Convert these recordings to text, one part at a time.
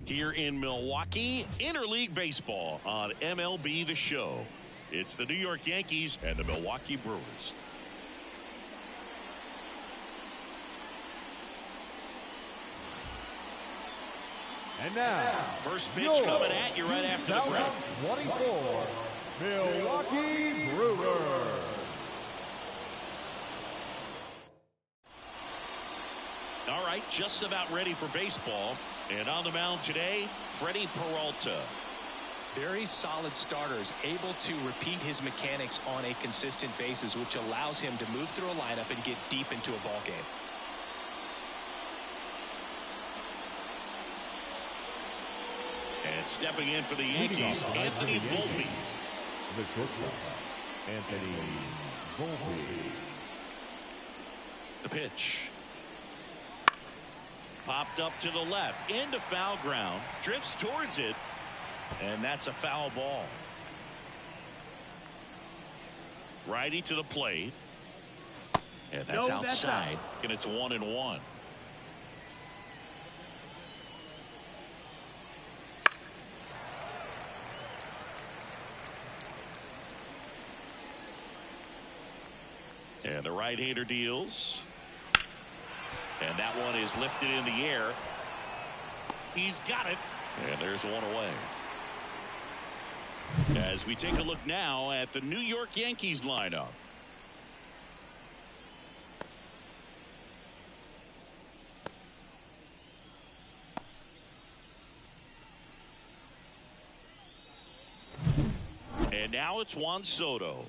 Here in Milwaukee, interleague baseball on MLB The Show. It's the New York Yankees and the Milwaukee Brewers. And now, first pitch coming at you right after the break. 24, Milwaukee Brewers. All right, just about ready for baseball. And on the mound today, Freddie Peralta. Very solid starters, able to repeat his mechanics on a consistent basis, which allows him to move through a lineup and get deep into a ball game. And stepping in for the Yankees, Anthony Volpe. The shortstop, Anthony Volpe. The pitch. Popped up to the left, into foul ground, drifts towards it, and that's a foul ball. Righty to the plate, and that's outside, and it's 1-1. And the right-hander deals. And that one is lifted in the air. He's got it. And there's one away. As we take a look now at the New York Yankees lineup. And now it's Juan Soto.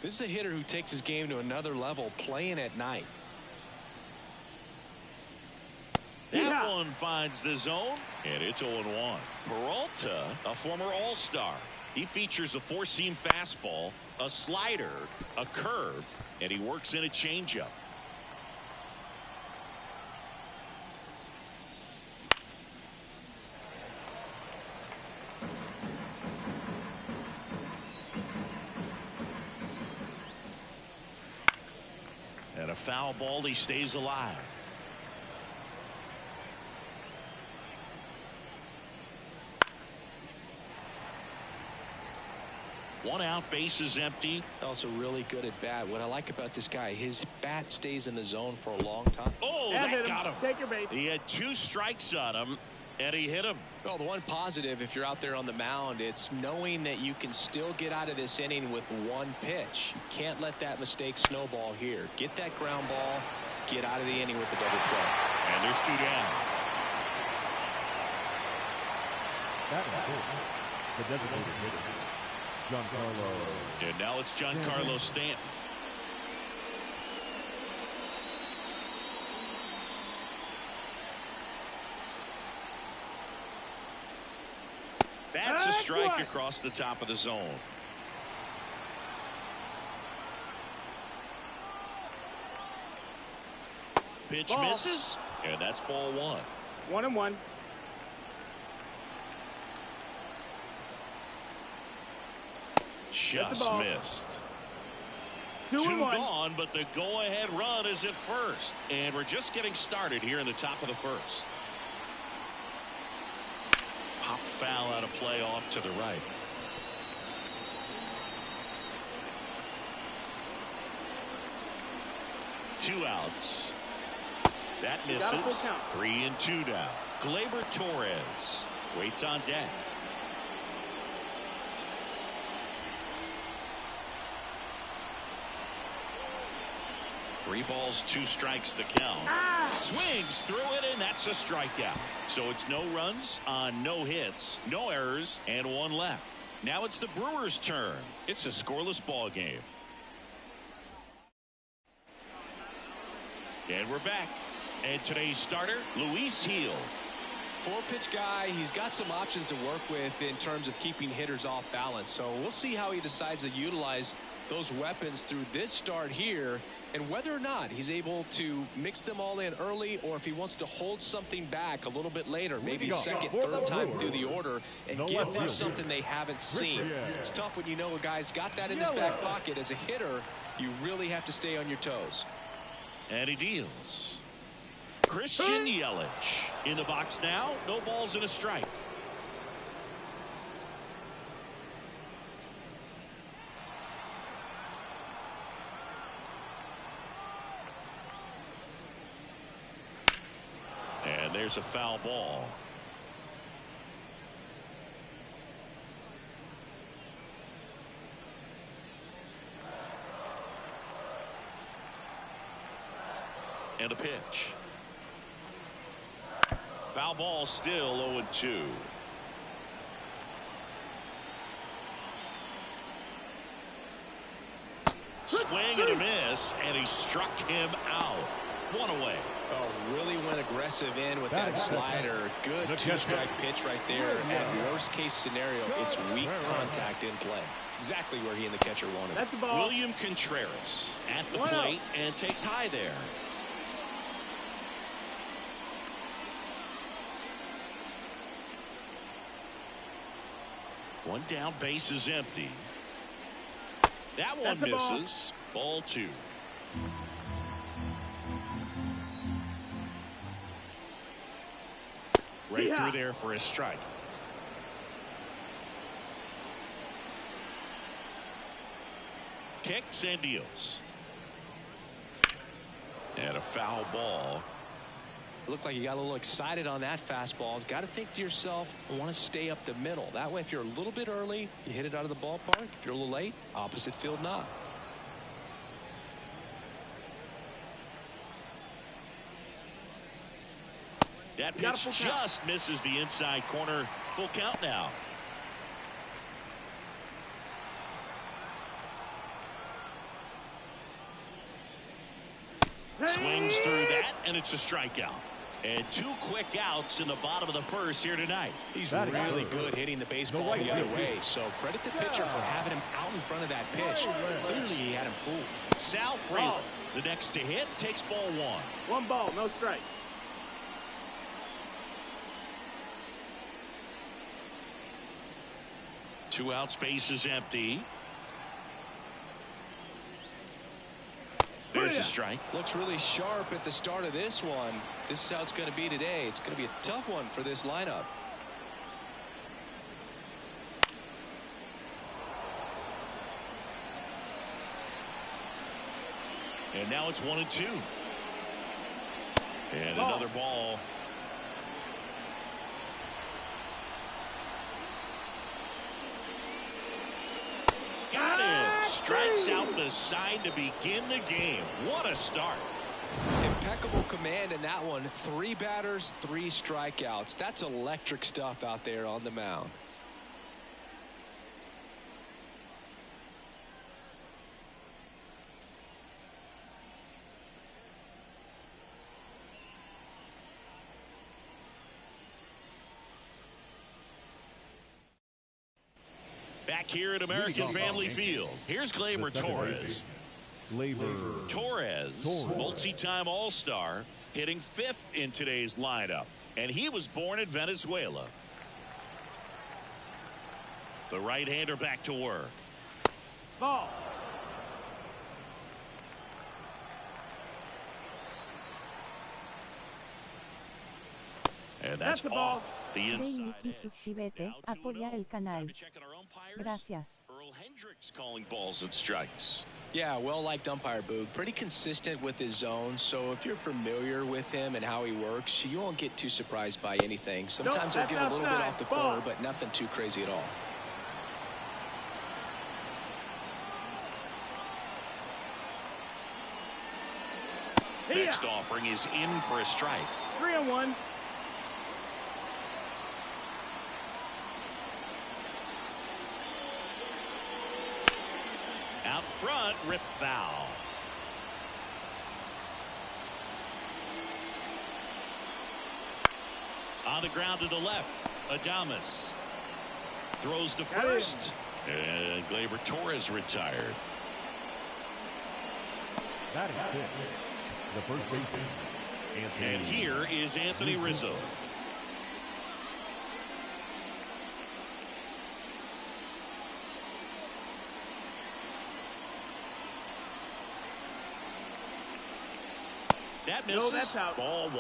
This is a hitter who takes his game to another level, playing at night. That one finds the zone, and it's 0-1. Peralta, a former All-Star. He features a four-seam fastball, a slider, a curve, and he works in a changeup. And a foul ball, he stays alive. One out, base is empty. Also really good at bat. What I like about this guy, his bat stays in the zone for a long time. Oh, that got him. Take your base. He had two strikes on him, and he hit him. Well, the one positive, if you're out there on the mound, it's knowing that you can still get out of this inning with one pitch. You can't let that mistake snowball here. Get that ground ball, get out of the inning with a double play. And there's two down. That is the designated hitter, Giancarlo. And now it's Giancarlo Stanton. That's a strike across the top of the zone. Pitch misses, and that's ball one. 1-1. Just missed. Two gone, but the go-ahead run is at first. And we're just getting started here in the top of the first. Pop foul out of play off to the right. Two outs. That misses. 3-2 now. Gleyber Torres waits on deck. Three balls, two strikes the count. Swings through it, and that's a strikeout. So it's no runs on no hits, no errors, and one left. Now it's the Brewers' turn. It's a scoreless ball game. And we're back. And today's starter, Luis Gil. Four-pitch guy. He's got some options to work with in terms of keeping hitters off balance. So we'll see how he decides to utilize those weapons through this start here, and whether or not he's able to mix them all in early, or if he wants to hold something back a little bit later, maybe second, third time through the order, and give them something they haven't seen. It's tough when you know a guy's got that in his back pocket. As a hitter, you really have to stay on your toes. And he deals. Christian Yelich. In the box now, no balls and a strike. And there's a foul ball. And a pitch. Foul ball, still 0-2. Swing and a miss, and he struck him out. One away. Oh, really went aggressive in with that slider. Good two-strike pitch right there. At worst case scenario, it's weak contact in play. Exactly where he and the catcher wanted. That's the ball. William Contreras at the plate and takes high there. One down, base is empty. That one misses. Ball 2. Right through there for a strike. Kicks and deals. And a foul ball. Looked like you got a little excited on that fastball. Got to think to yourself, I want to stay up the middle. That way, if you're a little bit early, you hit it out of the ballpark. If you're a little late, opposite field knock. That pitch just misses the inside corner. Full count now. Swings through that, and it's a strikeout. And 2 quick outs in the bottom of the first here tonight. He's really good hitting the baseball the other way. So credit the pitcher for having him out in front of that pitch. Clearly he had him fooled. Sal Freeland, the next to hit, takes ball 1. 1 ball, no strike. Two outs, base is empty. There's a strike. Looks really sharp at the start of this one. This is how it's going to be today. It's going to be a tough one for this lineup. And now it's 1-2. And another ball. Got it. Strikes out the side to begin the game. What a start. Impeccable command in that one. 3 batters, 3 strikeouts. That's electric stuff out there on the mound. Back here at American Family Field, here's Gleyber Torres. Torres, multi-time All-Star, hitting 5th in today's lineup. And he was born in Venezuela. The right-hander back to work. Ball. And that's off the inside. Suscríbete, apoya el canal. Gracias. Earl Hendricks calling balls and strikes. Yeah, well-liked umpire, Boog. Pretty consistent with his zone, so if you're familiar with him and how he works, you won't get too surprised by anything. Sometimes he'll get a little bit off the corner, but nothing too crazy at all. Next offering is in for a strike. 3-1. Out front, rip foul. On the ground to the left, Adames throws to first, and Gleyber Torres retired. That is it. The first baseman, Anthony. And here is Anthony Rizzo. That misses. That's out. Ball 1.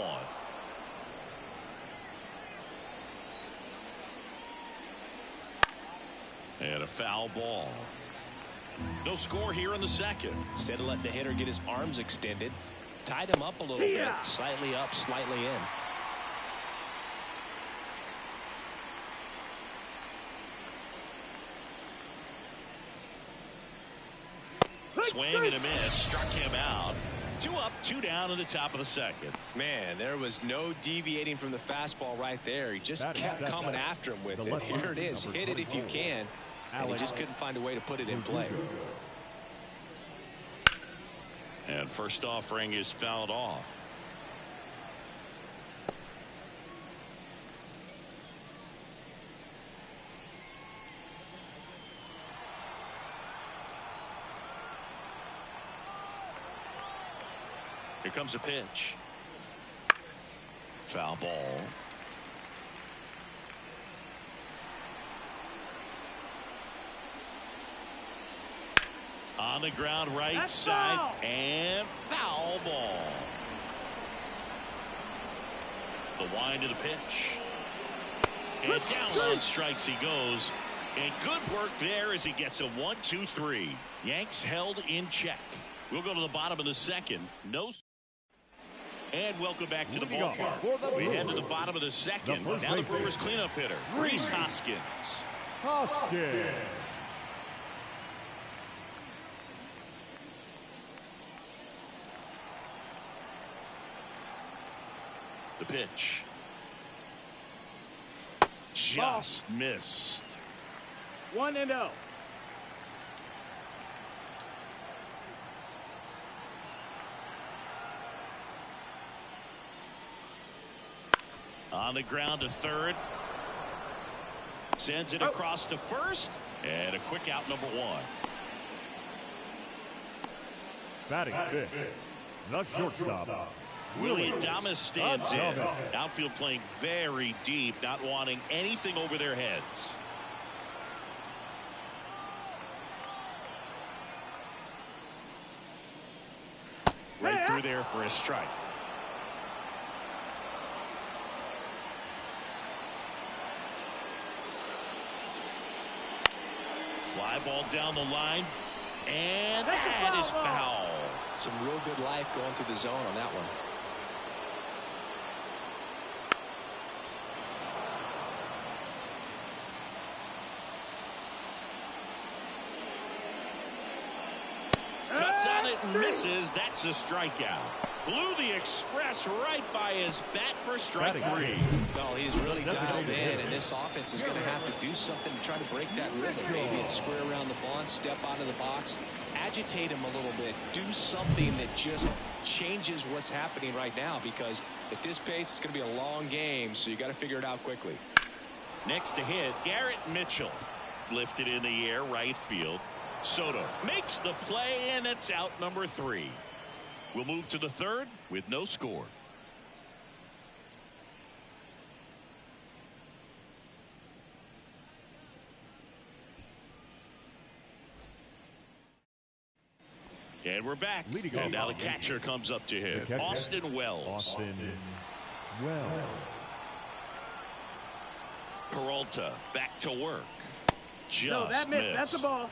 And a foul ball. No score here in the second. Instead of letting the hitter get his arms extended, tied him up a little bit, slightly up, slightly in. Swing and a miss, struck him out. 2 up, 2 down in the top of the second. Man, there was no deviating from the fastball right there. He just kept coming after him with it. Here it is. Hit it if you can. And he just couldn't find a way to put it in play. And first offering is fouled off. Here comes a pitch. Foul ball. On the ground, right side, foul. and foul ball. The wind of the pitch. And down on strikes he goes. And good work there as he gets a 1-2-3. Yanks held in check. We'll go to the bottom of the second. No. And welcome back to the ballpark. We head to the bottom of the second. Now the Brewers cleanup hitter, Rhys Hoskins. The pitch. Just missed. 1-0. On the ground to third. Sends it across to first. And a quick out, number 1. Batting fifth, the shortstop, Willie Adames stands in. Outfield playing very deep, not wanting anything over their heads. Right through there for a strike. Fly ball down the line, and that is foul. Some real good life going through the zone on that one. Cuts on it and misses. That's a strikeout. Blew the express right by his bat for strike 3. Well, he's really dialed in, and this offense is going to have to do something to try to break that rhythm. Maybe it's square around the bunt, step out of the box, agitate him a little bit, do something that just changes what's happening right now, because at this pace, it's going to be a long game, so you got to figure it out quickly. Next to hit, Garrett Mitchell. Lifted in the air, right field. Soto makes the play, and it's out, number 3. We'll move to the third with no score. And we're back. And now the catcher comes up to hit. Austin Wells. Peralta back to work. Just missed. That's the ball.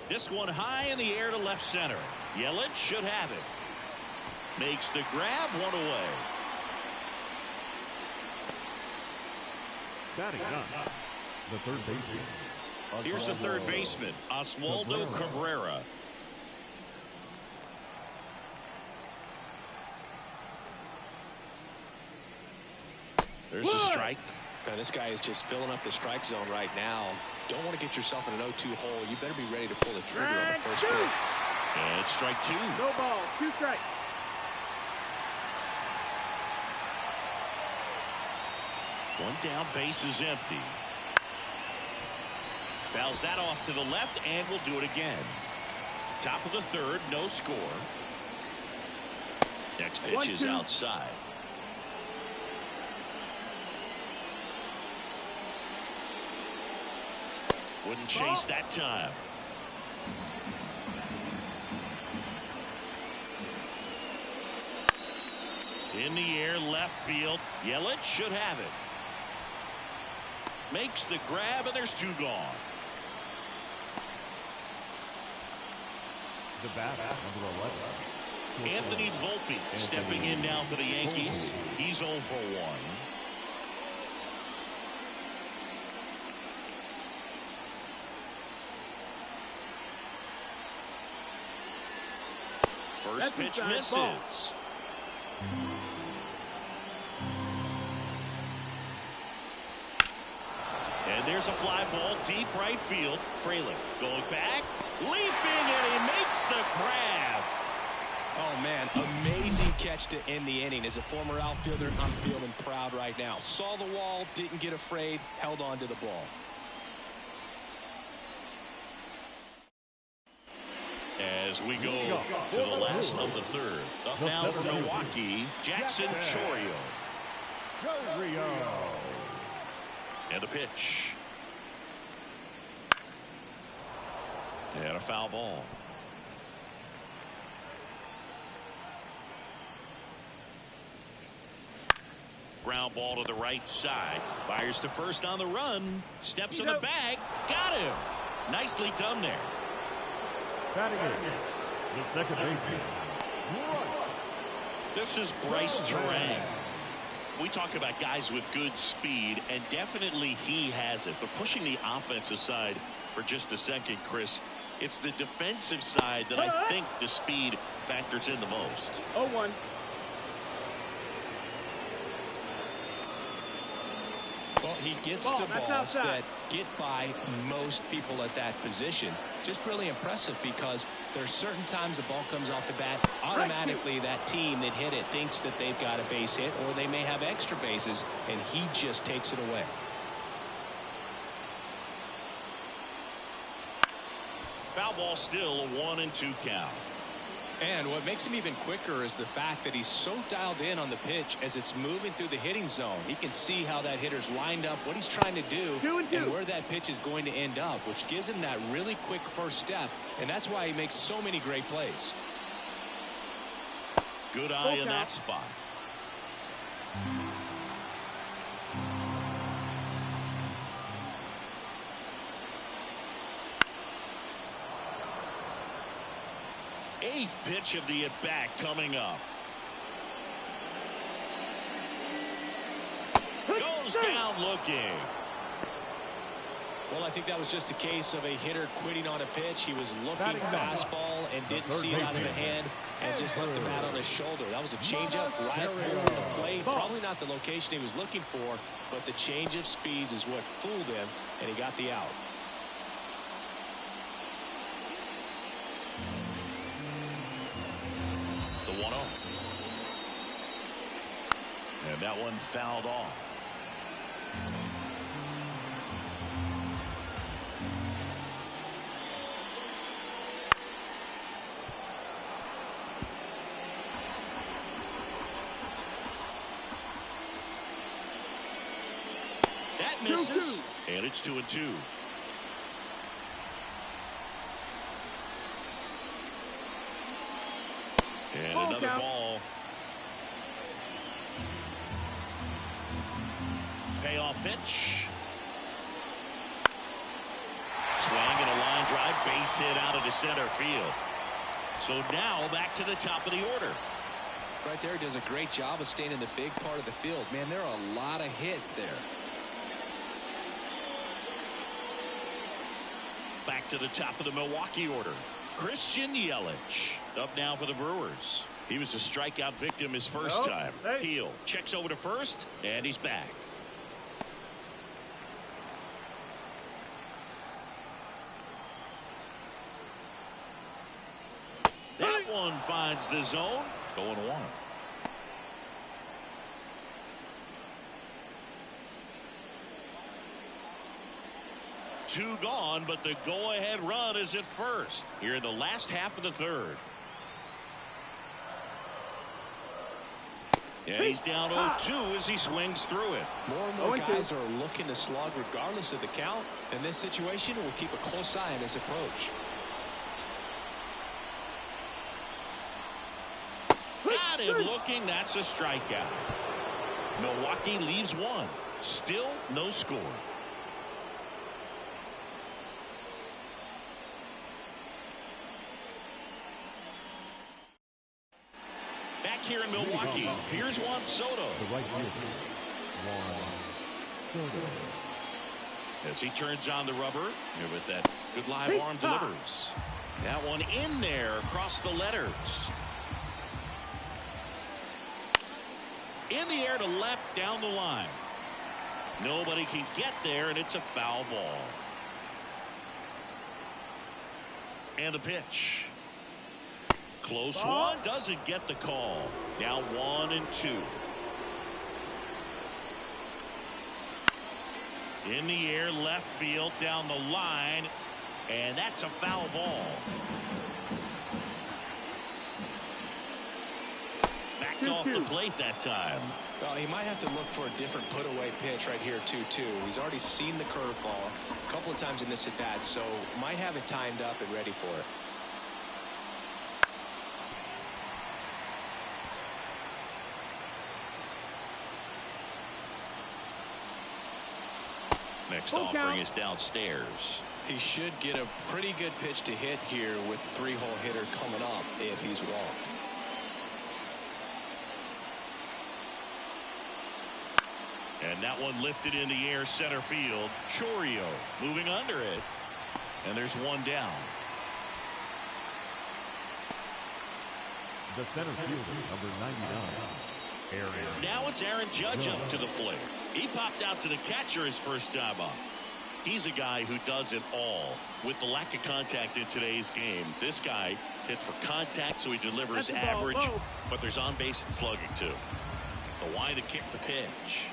This one high in the air to left center. Yelich should have it. Makes the grab, 1 away. Batting up, the third baseman. Here's the third baseman, Oswaldo Cabrera. There's a strike. Now, this guy is just filling up the strike zone right now. Don't want to get yourself in an 0-2 hole. You better be ready to pull the trigger on the first pitch. And it's strike 2. No ball. 2 strikes. One down, base is empty. Fouls that off to the left, and we'll do it again. Top of the third, no score. Next pitch is outside. Wouldn't chase that time. In the air, left field. Yelich should have it. Makes the grab, and there's 2 gone. The bat, number 11. Anthony Volpe stepping in now for the Yankees. He's 0 for 1. First pitch misses. And there's a fly ball deep right field. Fraley going back, leaping, and he makes the grab. Oh, man, amazing catch to end the inning. As a former outfielder, I'm feeling proud right now. Saw the wall, didn't get afraid, held on to the ball. As we go to the last of the third. Up now for Milwaukee, Jackson Chourio. And a pitch. And a foul ball. Ground ball to the right side. Fires to first on the run. Steps in the bag. Got him. Nicely done there. Batting in, the second baseman. This is Bryce Terang. We talk about guys with good speed, and definitely he has it. But pushing the offensive side for just a second, Chris, it's the defensive side that I think the speed factors in the most. 0-1. Well, he gets to balls that get by most people at that position. Just really impressive because there's certain times the ball comes off the bat, automatically that team that hit it thinks that they've got a base hit, or they may have extra bases, and he just takes it away. Foul ball still, a 1-2 count. And what makes him even quicker is the fact that he's so dialed in on the pitch as it's moving through the hitting zone. He can see how that hitter's lined up, what he's trying to do, and where that pitch is going to end up, which gives him that really quick first step, and that's why he makes so many great plays. Good eye in that spot. Eighth pitch of the at-bat coming up. Goes down looking. Well, I think that was just a case of a hitter quitting on a pitch. He was looking fastball and didn't see it out of the hand and just left the bat on his shoulder. That was a changeup right over the plate. Probably not the location he was looking for, but the change of speeds is what fooled him, and he got the out. The 1-0. And that one fouled off. That misses, and it's 2-2. And another ball. Payoff pitch. Swing and a line drive, base hit out into center field. So now back to the top of the order. Right there, does a great job of staying in the big part of the field. Man, there are a lot of hits there. Back to the top of the Milwaukee order. Christian Yelich up now for the Brewers. He was a strikeout victim his first time. Heel checks over to first, and he's back. That one finds the zone. Going one. Two gone, but the go-ahead run is at first here in the last half of the third. And he's down 0-2 as he swings through it. More and more guys are looking to slug regardless of the count. In this situation, we'll keep a close eye on his approach. Got got him looking. That's a strikeout. Milwaukee leaves one. Still no score. Back here in Milwaukee, here's Juan Soto. The right fielder, Juan Soto. As he turns on the rubber, and with that good live arm delivers. That one in there across the letters. In the air to left down the line. Nobody can get there, and it's a foul ball. And the pitch. Close one, doesn't get the call. Now 1-2. In the air, left field, down the line, and that's a foul ball. Backed off the plate that time. Well, he might have to look for a different put-away pitch right here, 2-2. He's already seen the curveball a couple of times in this at-bat, so might have it timed up and ready for it. Next offering is downstairs. He should get a pretty good pitch to hit here with three-hole hitter coming up if he's walked. And that one lifted in the air center field. Chorio moving under it. And there's one down. The center fielder, number 99. Now it's Aaron Judge up to the plate. He popped out to the catcher his first time up. He's a guy who does it all. With the lack of contact in today's game, this guy hits for contact, so he delivers average, but there's on base and slugging too. The line to kick the pitch.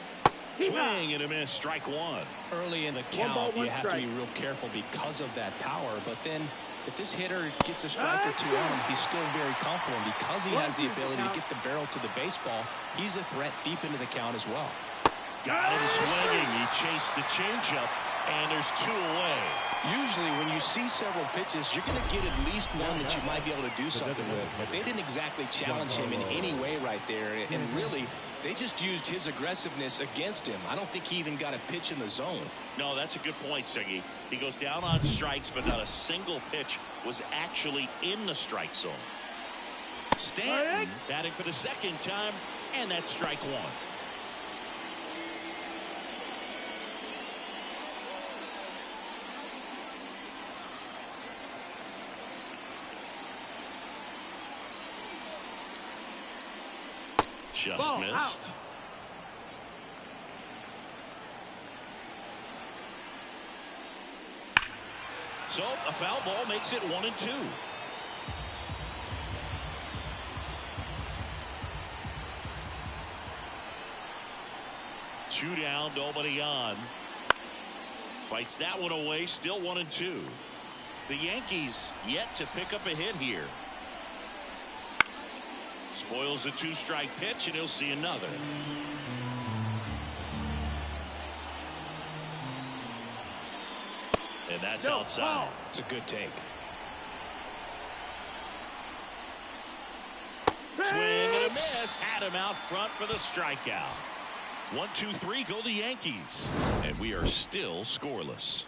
Swing and a miss, strike one. Early in the count, you have to be real careful because of that power, but then if this hitter gets a strike or two on him, he's still very confident because he has the ability to get the barrel to the baseball. He's a threat deep into the count as well. Got him swinging. He chased the changeup, and there's two away. Usually when you see several pitches, you're going to get at least one that you might be able to do something with. But they didn't exactly challenge him in any way right there. And really, they just used his aggressiveness against him. I don't think he even got a pitch in the zone. No, that's a good point, Siggy. He goes down on strikes, but not a single pitch was actually in the strike zone. Stanton batting for the second time, and that's strike one. Just missed. So a foul ball makes it 1-2. Two down, nobody on. Fights that one away, still 1-2. The Yankees yet to pick up a hit here. Spoils the two-strike pitch, and he'll see another. And that's outside. It's a good take. Swing and a miss. Had him out front for the strikeout. 1-2-3 go the Yankees. And we are still scoreless.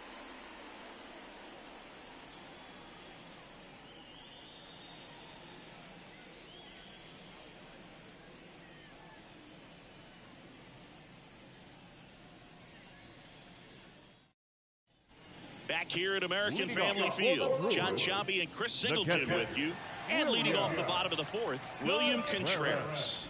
Back here at American Family Field, John Choppy and Chris Singleton with you. And leading off the bottom of the fourth, William Contreras.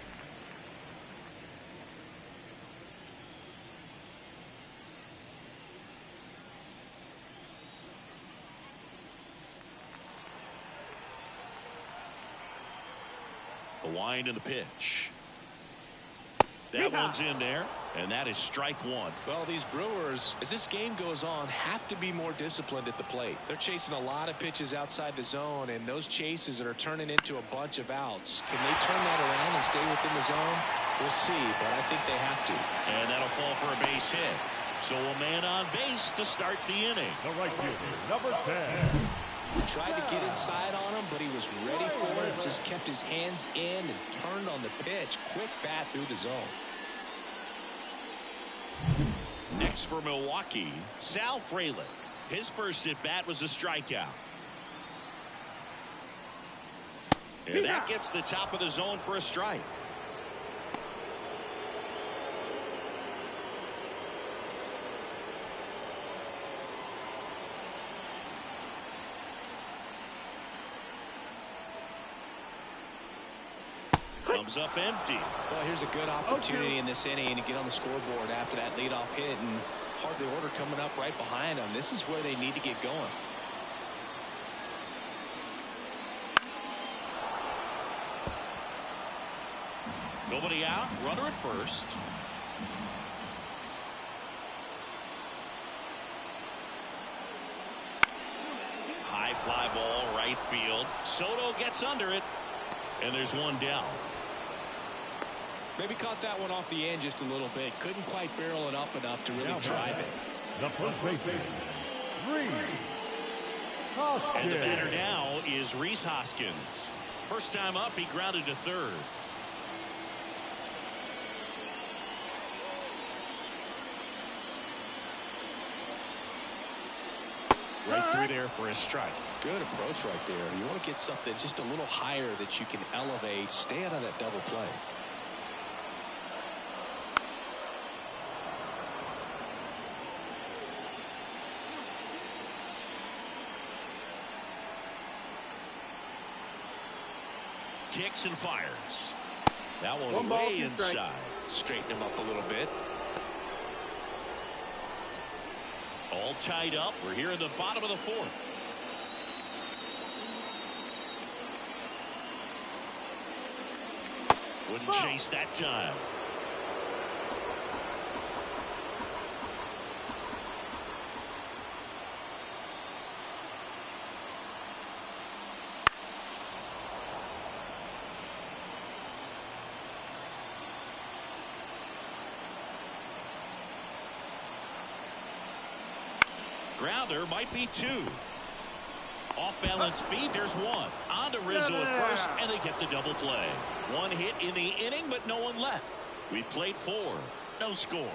The wind and the pitch. That one's in there, and that is strike one. Well, these Brewers, as this game goes on, have to be more disciplined at the plate. They're chasing a lot of pitches outside the zone, and those chases that are turning into a bunch of outs. Can they turn that around and stay within the zone? We'll see, but I think they have to. And that'll fall for a base hit. So a man on base to start the inning. The right fielder, number 10. Tried to get inside on him, but he was ready for it just kept his hands in and turned on the pitch. Quick bat through the zone. Next for Milwaukee, Sal Frelick. His first at bat was a strikeout. And that gets the top of the zone for a strike. Comes up empty. Well, here's a good opportunity in this inning to get on the scoreboard after that leadoff hit, and hardly order coming up right behind them. This is where they need to get going. Nobody out, runner at first. High fly ball, right field. Soto gets under it, and there's one down. Maybe caught that one off the end just a little bit. Couldn't quite barrel it up enough to really drive it. The first baseman, Rhys Hoskins. And the batter now is Rhys Hoskins. First time up, he grounded to third. Right through there for a strike. Good approach right there. You want to get something just a little higher that you can elevate. Stay out of that double play. Kicks and fires. That one way inside. Straighten him up a little bit. All tied up. We're here in the bottom of the fourth. Wouldn't chase that time. Grounder might be two. Off balance feed, there's one. On to Rizzo at first, and they get the double play. One hit in the inning, but no one left. We played four. No score.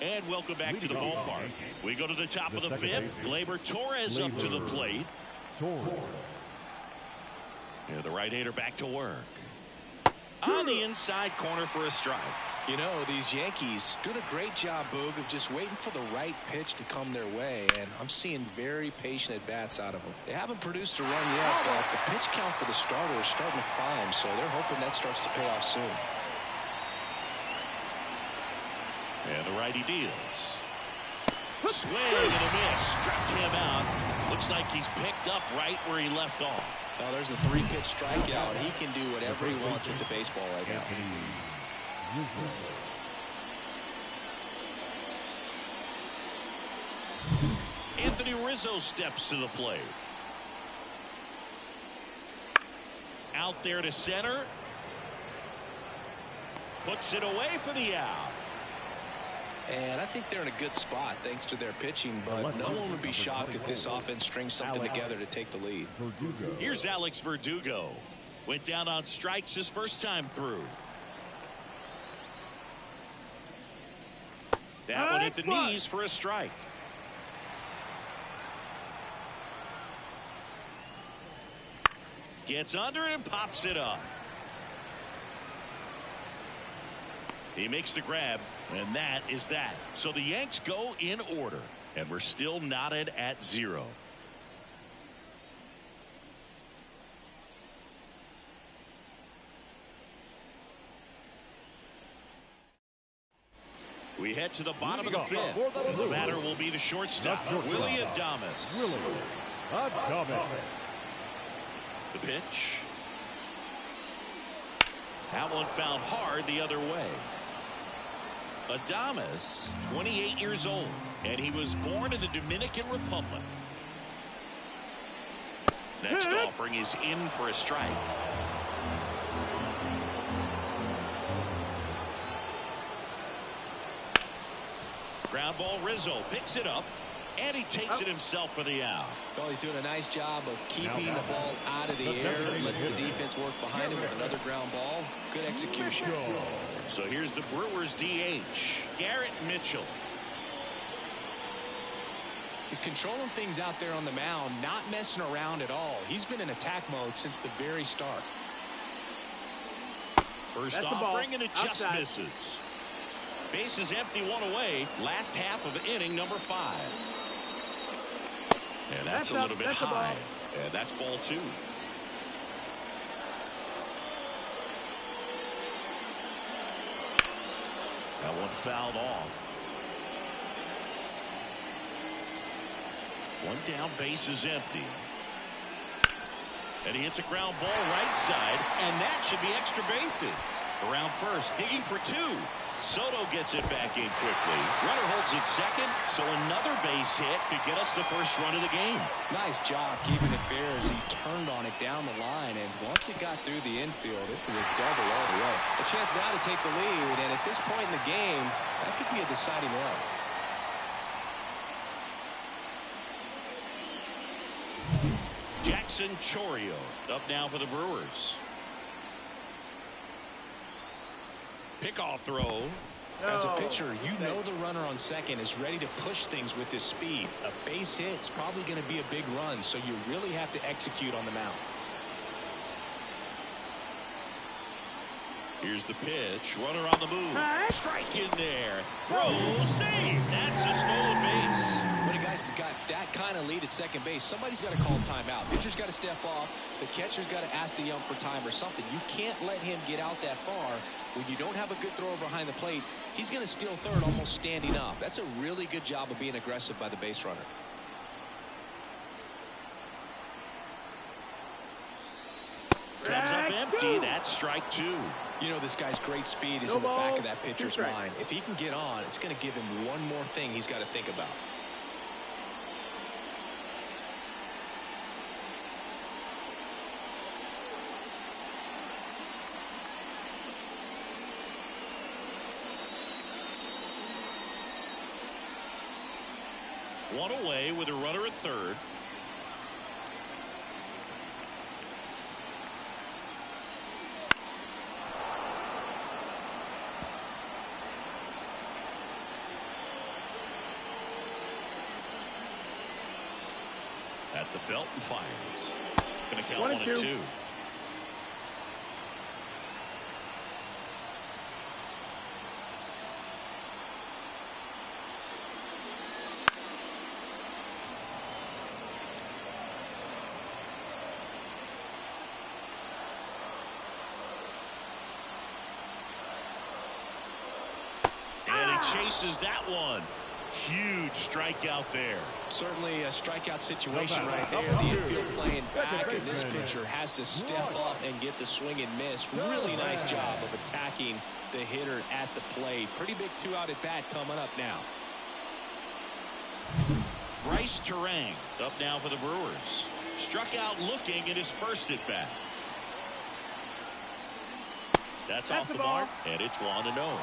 And welcome back to the ballpark. We go to the top of the fifth. Gleyber Torres up to the plate. Yeah, the right-hander back to work. On the inside corner for a strike. You know, these Yankees doing a great job, Boog, of just waiting for the right pitch to come their way. And I'm seeing very patient at-bats out of them. They haven't produced a run yet, but the pitch count for the starter is starting to climb, so they're hoping that starts to pay off soon. And the righty deals. Swing and a miss. Struck him out. Looks like he's picked up right where he left off. Now there's a 3-pitch strikeout. He can do whatever he wants with the baseball right now. Anthony Rizzo steps to the plate. Out there to center. Puts it away for the out. And I think they're in a good spot thanks to their pitching, but no one would be shocked if this offense strings something together to take the lead. Here's Alex Verdugo. Went down on strikes his first time through. That one hit the knees for a strike. Gets under it and pops it up. He makes the grab, and that is that. So the Yanks go in order, and we're still knotted at 0. We head to the bottom of the fifth. The batter will be the shortstop, Willy Adames. The pitch. That one found hard the other way. Adames, 28 years old, and he was born in the Dominican Republic. Next offering is in for a strike. Ground ball, Rizzo picks it up, and he takes it himself for the out. Well, he's doing a nice job of keeping the ball out of the air. Lets the defense work behind him with another ground ball. Good execution. So here's the Brewers DH, Garrett Mitchell. He's controlling things out there on the mound, not messing around at all. He's been in attack mode since the very start. First offering, and it just misses. Base is empty, one away. Last half of inning number 5. And that's a little bit high. And that's ball 2. That one fouled off. One down, base is empty. And he hits a ground ball right side, and that should be extra bases. Around first, digging for 2. Soto gets it back in quickly. Runner holds it second, so another base hit could get us the first run of the game. Nice job keeping it fair as he turned on it down the line, and once it got through the infield, it was a double all the way. A chance now to take the lead, and at this point in the game, that could be a deciding run. Jackson Chourio up now for the Brewers. Pickoff throw. As a pitcher, you know the runner on second is ready to push things with his speed. A base hit's probably going to be a big run, so you really have to execute on the mound. Here's the pitch. Runner on the move. Strike in there. Throw. Save. That's a stolen base. When a guy's got that kind of lead at second base, somebody's got to call timeout. Pitcher's got to step off. The catcher's got to ask the ump for time or something. You can't let him get out that far. When you don't have a good thrower behind the plate, he's going to steal third almost standing up. That's a really good job of being aggressive by the base runner. Comes up empty. That's strike 2. You know this guy's great speed is in the back of that pitcher's mind. If he can get on, it's going to give him one more thing he's got to think about. One away with a runner at third. At the belt and fires. Gonna count 1 and 2. And he chases that one. Huge strikeout there. Certainly a strikeout situation right there. The infield playing back, and this pitcher has to step up and get the swing and miss. Really nice job of attacking the hitter at the plate. Pretty big 2-out at bat coming up now. Bryce Terang up now for the Brewers. Struck out looking at his first at bat. That's off the mark, and it's 1-0.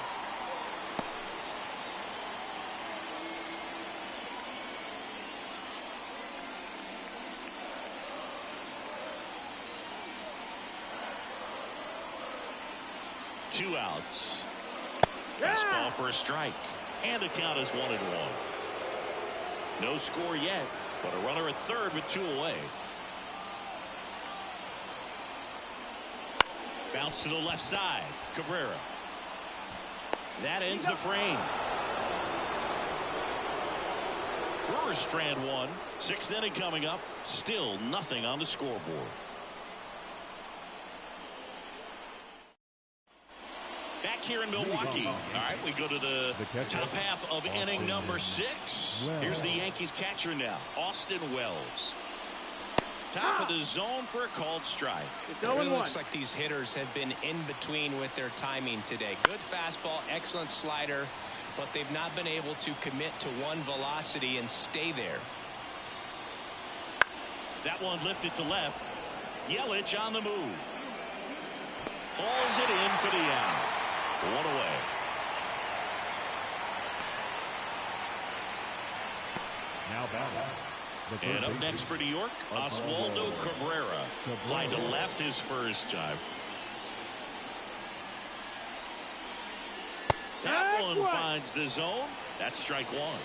Two outs. Fastball for a strike. And the count is 1-1. No score yet, but a runner at third with 2 away. Bounce to the left side. Cabrera. That ends the frame. Brewers strand 1. 6th inning coming up. Still nothing on the scoreboard. Back here in Milwaukee. All right, we go to the top half of inning number 6. Here's the Yankees catcher now, Austin Wells. Top of the zone for a called strike. It really looks like these hitters have been in between with their timing today. Good fastball, excellent slider, but they've not been able to commit to one velocity and stay there. That one lifted to left. Yelich on the move. Hauls it in for the out. One away. Now batting. And up next for New York, Oswaldo Cabrera. Fly to left his first time. That one finds the zone. That's strike one.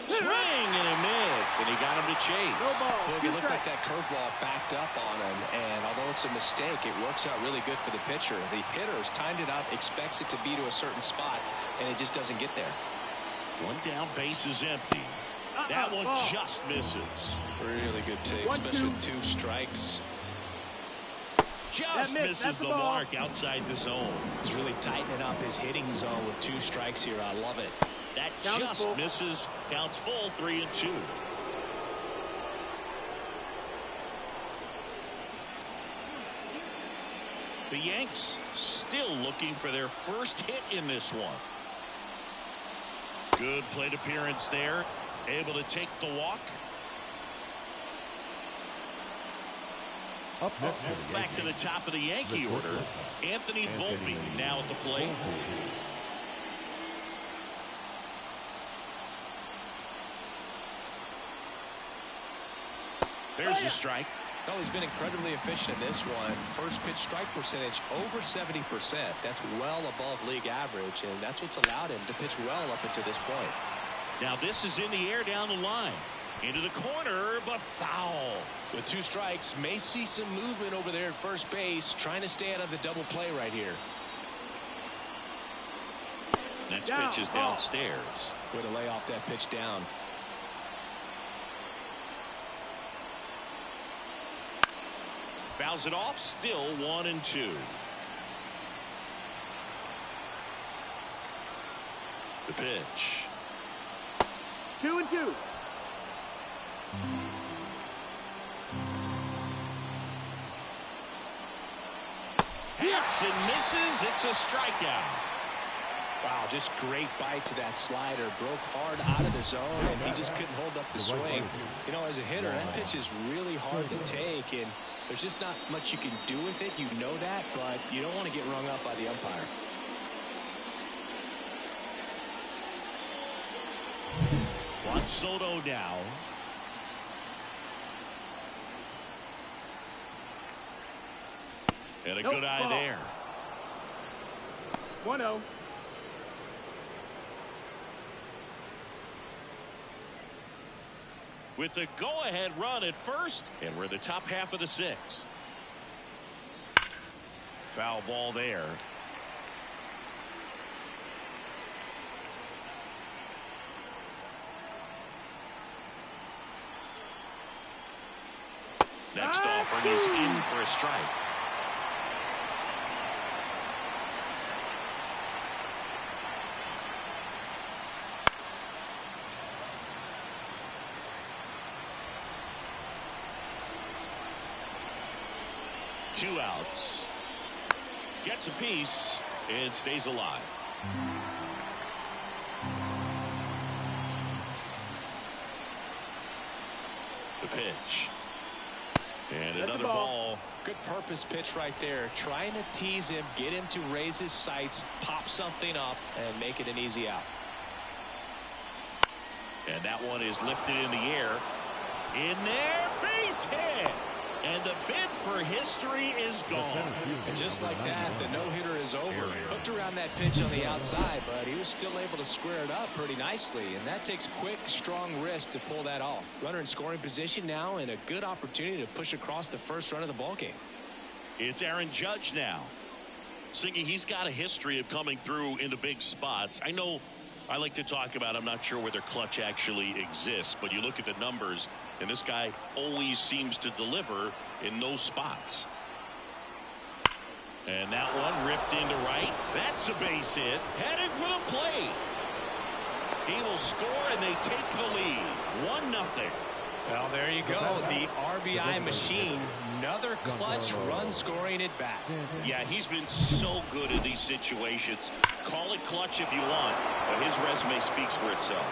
Swing and a miss, and he got him to chase. Look, it looked like that curveball backed up on him, and although it's a mistake, it works out really good for the pitcher. The hitter's timed it up, expects it to be to a certain spot, and it just doesn't get there. One down, base is empty. That one just misses. Really good take, especially with 2 strikes. Just misses the mark outside the zone. He's really tightening up his hitting zone with 2 strikes here. I love it. That just misses. Counts full, 3-2. The Yanks still looking for their first hit in this one. Good plate appearance there. Able to take the walk. Up next Back to the top of the Yankee order. Anthony Volpe now at the plate. There's a strike. Well, he's been incredibly efficient in this one. First pitch strike percentage over 70%. That's well above league average, and that's what's allowed him to pitch well up until this point. Now this is in the air down the line. Into the corner, but foul. With 2 strikes, may see some movement over there at first base, trying to stay out of the double play right here. Next pitch is downstairs. Way to lay off that pitch down. Fouls it off, still 1-2. The pitch. 2-2. Hits and misses. It's a strikeout. Wow, just great bite to that slider. Broke hard out of the zone, and he just couldn't hold up the swing. You know, as a hitter, that pitch is really hard to take, and there's just not much you can do with it. You know that, but you don't want to get rung up by the umpire. Juan Soto now. And a good eye there. 1-0. With the go-ahead run at first, and we're in the top half of the 6th. Foul ball there. Next offering is in for a strike. Two outs. Gets a piece and stays alive. The pitch. And another ball. Good purpose pitch right there. Trying to tease him, get him to raise his sights, pop something up, and make it an easy out. And that one is lifted in the air. In there, base hit. And the bid for history is gone. And just like that, the no-hitter is over. Hooked around that pitch on the outside, but he was still able to square it up pretty nicely. And that takes quick, strong wrist to pull that off. Runner in scoring position now, and a good opportunity to push across the first run of the ballgame. It's Aaron Judge now. Singy, he's got a history of coming through into big spots. I know I like to talk about, I'm not sure whether clutch actually exists, but you look at the numbers, and this guy always seems to deliver in those spots. And that one ripped into right. That's a base hit. Headed for the plate. He will score, and they take the lead. 1-0. Well, there you go. The RBI machine. Another clutch run scoring at bat. Yeah, he's been so good in these situations. Call it clutch if you want, but his resume speaks for itself.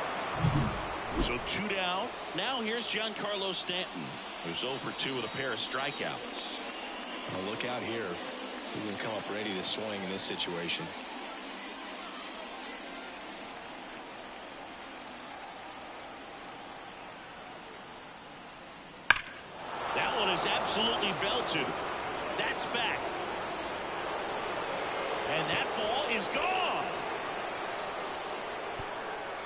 So 2 down. Now here's Giancarlo Stanton, who's 0 for 2 with a pair of strikeouts. Well, look out here. He's going to come up ready to swing in this situation. That one is absolutely belted. That's back. And that ball is gone.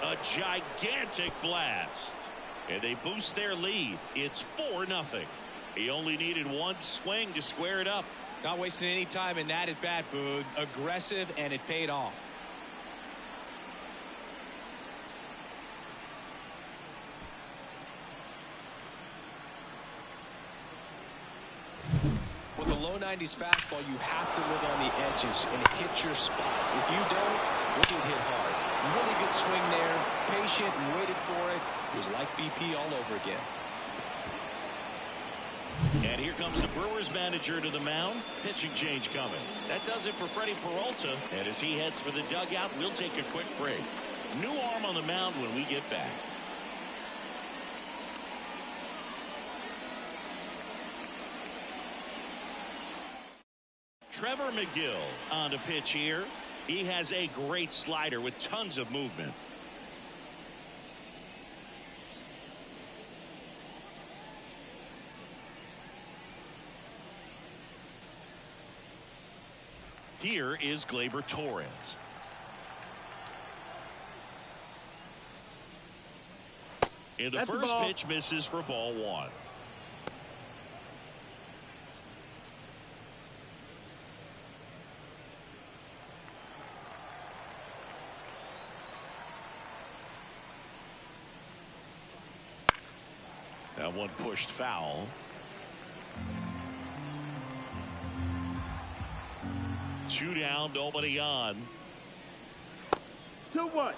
A gigantic blast. And they boost their lead. It's 4-0. He only needed one swing to square it up. Not wasting any time in that at bat, Boog. Aggressive, and it paid off. With a low 90s fastball, you have to live on the edges and hit your spots. If you don't, you'll get hit hard. Really good swing there. Patient, waited for it. It was like BP all over again. And here comes the Brewers manager to the mound. Pitching change coming. That does it for Freddie Peralta. And as he heads for the dugout, we'll take a quick break. New arm on the mound when we get back. Trevor McGill on the pitch here. He has a great slider with tons of movement. Here is Gleyber Torres. And the first pitch misses for ball 1. That one pushed foul. 2 down, nobody on. 2-1.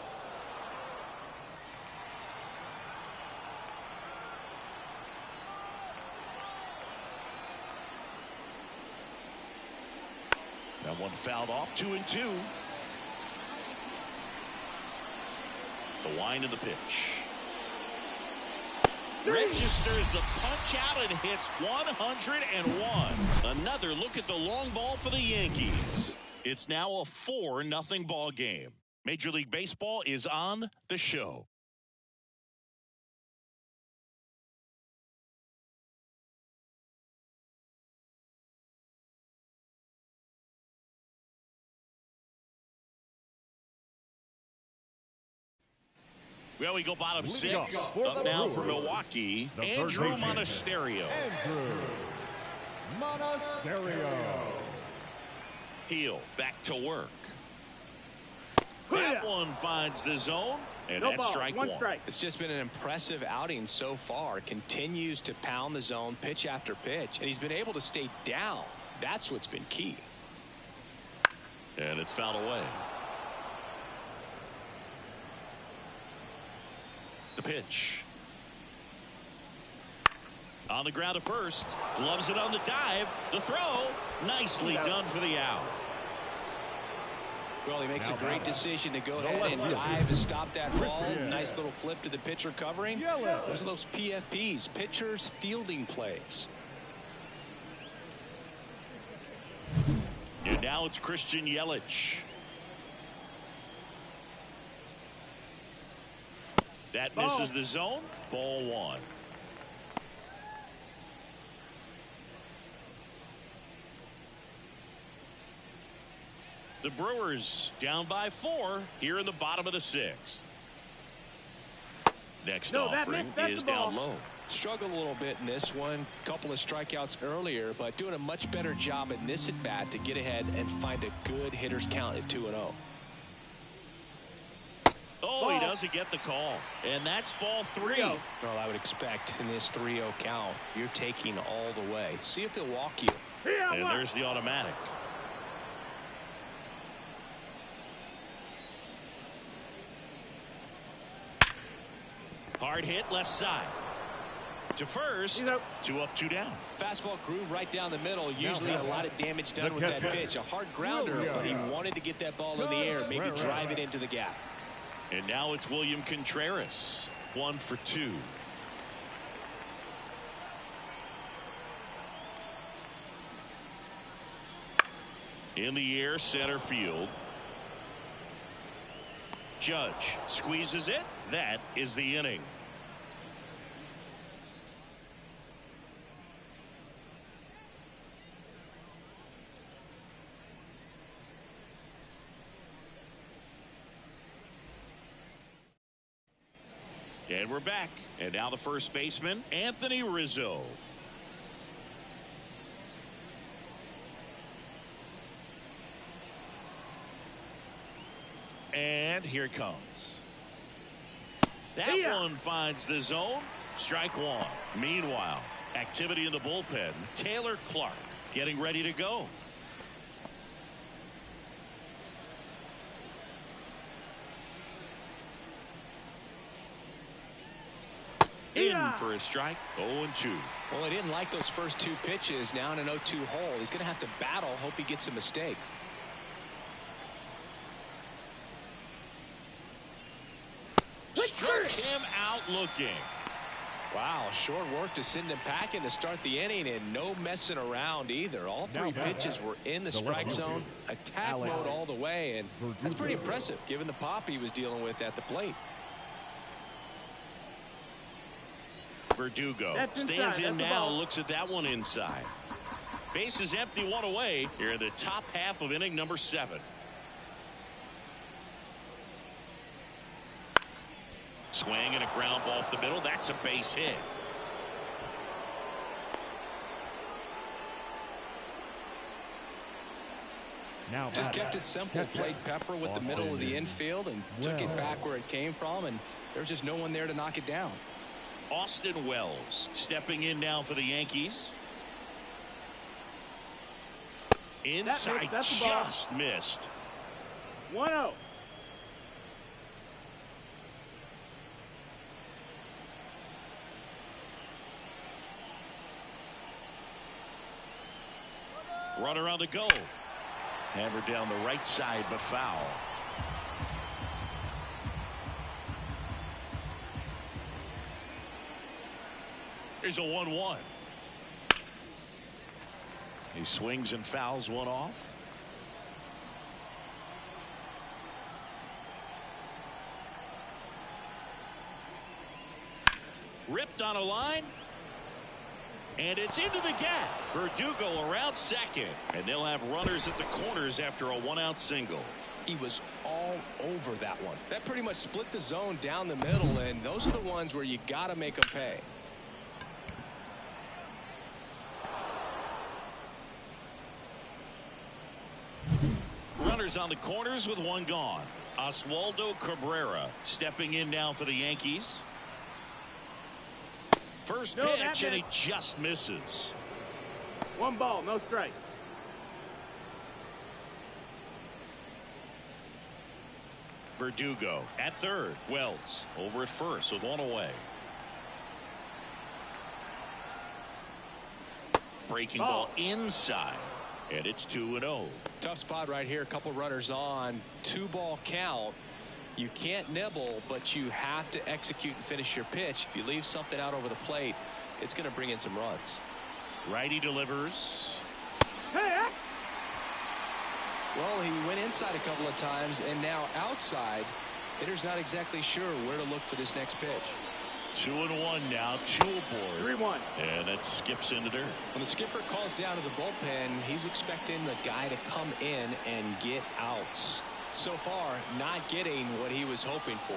That one fouled off. 2-2. The wind of the pitch. Registers the punch out and hits 101. Another look at the long ball for the Yankees. It's now a 4-0 ball game. Major League Baseball is on the show. Well, we go bottom 6. Up now for Milwaukee, Andrew Monasterio. Heel back to work. That one finds the zone, and that's strike 1. It's just been an impressive outing so far. Continues to pound the zone pitch after pitch, and he's been able to stay down. That's what's been key. And it's fouled away. The pitch. On the ground to first. Gloves it on the dive. The throw. Nicely done for the out. Well, he makes a great decision to go ahead and dive to stop that ball. Nice little flip to the pitcher covering. Those are those PFPs, pitchers fielding plays. And now it's Christian Yelich. That misses the zone. Ball 1. The Brewers down by 4 here in the bottom of the 6th. Next offering is down low. Struggled a little bit in this one. Couple of strikeouts earlier, but doing a much better job in this at bat to get ahead and find a good hitter's count at 2-0. Oh, he doesn't get the call. And that's ball 3. Well, I would expect in this 3-0 count, you're taking all the way. See if he'll walk you. And there's the automatic. Hard hit left side. To first, 2 up, 2 down. Fastball groove right down the middle. Usually a lot of damage done with that pitch. A hard grounder, but he wanted to get that ball in the air, maybe drive it into the gap. And now it's William Contreras, 1 for 2. In the air, center field. Judge squeezes it. That is the inning. And we're back. And now the first baseman, Anthony Rizzo. And here it comes. That one finds the zone. Strike 1. Meanwhile, activity in the bullpen. Taylor Clark getting ready to go. In for a strike. 0-2. Well, he didn't like those first 2 pitches. Now in an 0-2 hole. He's going to have to battle. Hope he gets a mistake. Struck him out looking. Wow, short work to send him packing to start the inning, and no messing around either. All 3 pitches were in the strike zone, attack mode all the way, and that's pretty impressive given the pop he was dealing with at the plate. Verdugo stands in now, looks at that one inside. Base is empty, 1 away. Here in the top half of inning number 7. Swing and a ground ball up the middle. That's a base hit. Now just kept it simple. Played pepper with the middle of the infield and took it back where it came from, and there's just no one there to knock it down. Austin Wells stepping in now for the Yankees. Inside, just missed. 1-0. Runner on the go. Hammered down the right side, but foul. Here's a 1-1. He swings and fouls one off. Ripped on a line. And it's into the gap. Verdugo around second. And they'll have runners at the corners after a 1-out single. He was all over that one. That pretty much split the zone down the middle, and those are the ones where you got to make them pay. Runners on the corners with 1 gone. Oswaldo Cabrera stepping in now for the Yankees. First pitch, and he just misses. 1 ball, no strikes. Verdugo at third. Wells over at first with 1 away. Breaking ball inside, and it's 2-0. Tough spot right here. A couple runners on. 2-ball count. You can't nibble, but you have to execute and finish your pitch. If you leave something out over the plate, it's going to bring in some runs. Righty delivers. Hey! Well, he went inside a couple of times, and now outside. Hitter's not exactly sure where to look for this next pitch. 2-1 now, 2 aboard. 3-1. And it skips into dirt. When the skipper calls down to the bullpen, he's expecting the guy to come in and get outs. So far, not getting what he was hoping for.